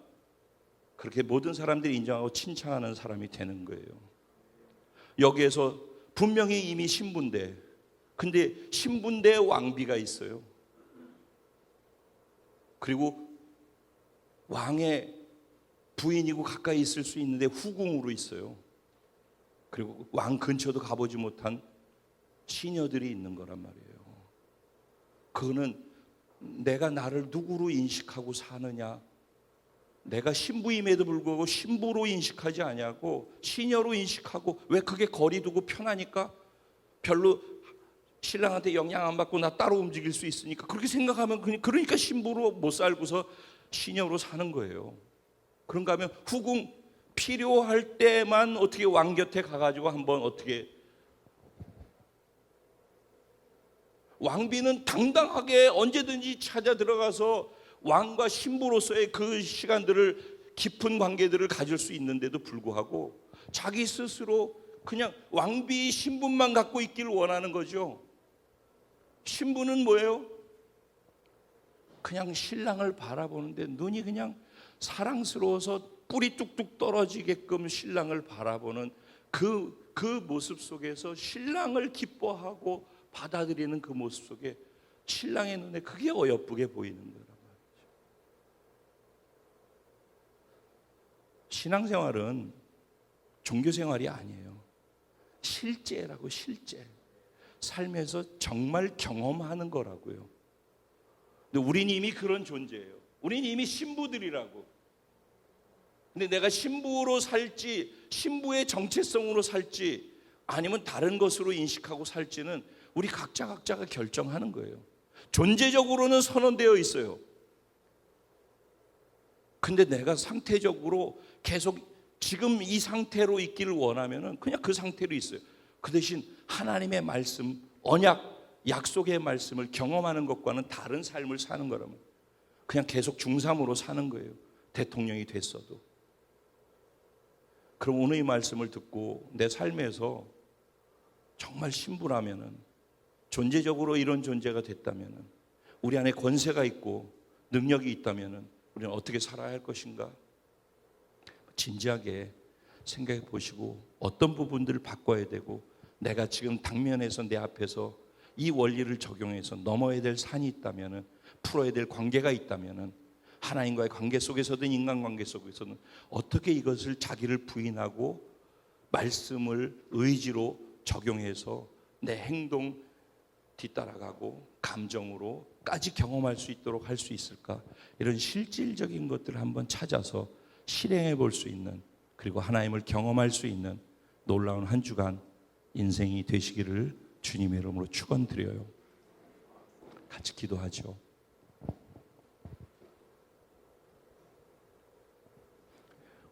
그렇게 모든 사람들이 인정하고 칭찬하는 사람이 되는 거예요. 여기에서 분명히 이미 신부인데, 근데 신부인데 왕비가 있어요. 그리고 왕의 부인이고 가까이 있을 수 있는데 후궁으로 있어요. 그리고 왕 근처도 가보지 못한 시녀들이 있는 거란 말이에요. 그거는 내가 나를 누구로 인식하고 사느냐, 내가 신부임에도 불구하고 신부로 인식하지 아니하고 시녀로 인식하고, 왜 그게 거리 두고 편하니까, 별로 신랑한테 영향 안 받고 나 따로 움직일 수 있으니까 그렇게 생각하면 그러니까 신부로 못 살고서 시녀로 사는 거예요. 그런가 하면 후궁 필요할 때만 어떻게 왕 곁에 가가지고 한번 어떻게, 왕비는 당당하게 언제든지 찾아 들어가서 왕과 신부로서의 그 시간들을, 깊은 관계들을 가질 수 있는데도 불구하고 자기 스스로 그냥 왕비 신분만 갖고 있기를 원하는 거죠. 신부는 뭐예요? 그냥 신랑을 바라보는데 눈이 그냥 사랑스러워서 뿔이 뚝뚝 떨어지게끔 신랑을 바라보는 그 모습 속에서 신랑을 기뻐하고 받아들이는 그 모습 속에 신랑의 눈에 그게 어여쁘게 보이는 거란 말이죠. 신앙생활은 종교생활이 아니에요. 실제라고, 실제. 삶에서 정말 경험하는 거라고요. 근데 우린 이미 그런 존재예요. 우린 이미 신부들이라고. 근데 내가 신부로 살지, 신부의 정체성으로 살지, 아니면 다른 것으로 인식하고 살지는 우리 각자가 결정하는 거예요. 존재적으로는 선언되어 있어요. 근데 내가 상태적으로 계속 지금 이 상태로 있기를 원하면은 그냥 그 상태로 있어요. 그 대신 하나님의 말씀, 언약, 약속의 말씀을 경험하는 것과는 다른 삶을 사는 거라면 그냥 계속 중3으로 사는 거예요. 대통령이 됐어도. 그럼 오늘 이 말씀을 듣고 내 삶에서 정말 신부라면은, 존재적으로 이런 존재가 됐다면은, 우리 안에 권세가 있고 능력이 있다면은 우리는 어떻게 살아야 할 것인가? 진지하게 생각해 보시고 어떤 부분들을 바꿔야 되고, 내가 지금 당면에서 내 앞에서 이 원리를 적용해서 넘어야 될 산이 있다면은, 풀어야 될 관계가 있다면은, 하나님과의 관계 속에서든 인간관계 속에서든 어떻게 이것을 자기를 부인하고 말씀을 의지로 적용해서 내 행동 뒤따라가고 감정으로까지 경험할 수 있도록 할 수 있을까? 이런 실질적인 것들을 한번 찾아서 실행해 볼 수 있는, 그리고 하나님을 경험할 수 있는 놀라운 한 주간 인생이 되시기를 주님의 이름으로 축원드려요. 같이 기도하죠.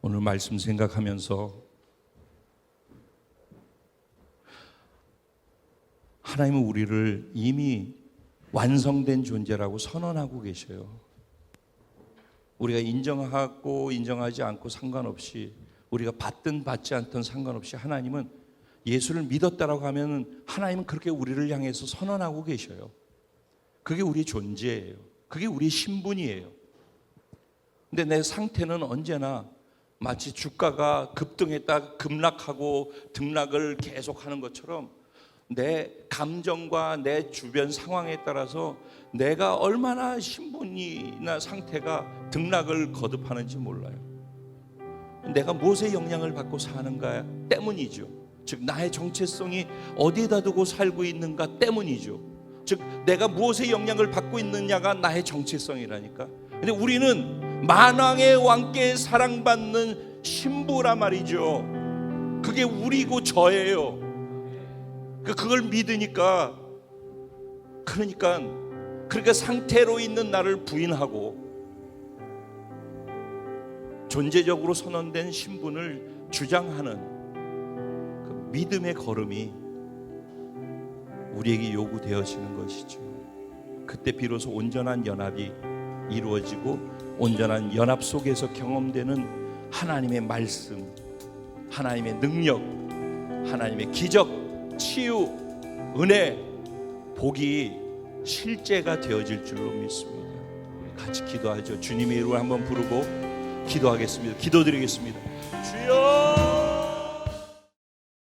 오늘 말씀 생각하면서 하나님은 우리를 이미 완성된 존재라고 선언하고 계셔요. 우리가 인정하고 인정하지 않고 상관없이, 우리가 받든 받지 않든 상관없이 하나님은 예수를 믿었다라고 하면 하나님은 그렇게 우리를 향해서 선언하고 계셔요. 그게 우리 존재예요. 그게 우리 신분이에요. 근데 내 상태는 언제나 마치 주가가 급등했다 급락하고 등락을 계속하는 것처럼 내 감정과 내 주변 상황에 따라서 내가 얼마나 신분이나 상태가 등락을 거듭하는지 몰라요. 내가 무엇에 영향을 받고 사는가 때문이죠. 즉 나의 정체성이 어디에다 두고 살고 있는가 때문이죠. 즉 내가 무엇에 영향을 받고 있느냐가 나의 정체성이라니까. 근데 우리는 만왕의 왕께 사랑받는 신부란 말이죠. 그게 우리고 저예요. 그걸 믿으니까, 그러니까 상태로 있는 나를 부인하고 존재적으로 선언된 신분을 주장하는 그 믿음의 걸음이 우리에게 요구되어지는 것이죠. 그때 비로소 온전한 연합이 이루어지고, 온전한 연합 속에서 경험되는 하나님의 말씀, 하나님의 능력, 하나님의 기적, 치유, 은혜, 복이 실제가 되어질 줄로 믿습니다. 같이 기도하죠. 주님의 이름을 한번 부르고 기도하겠습니다. 기도드리겠습니다. 주여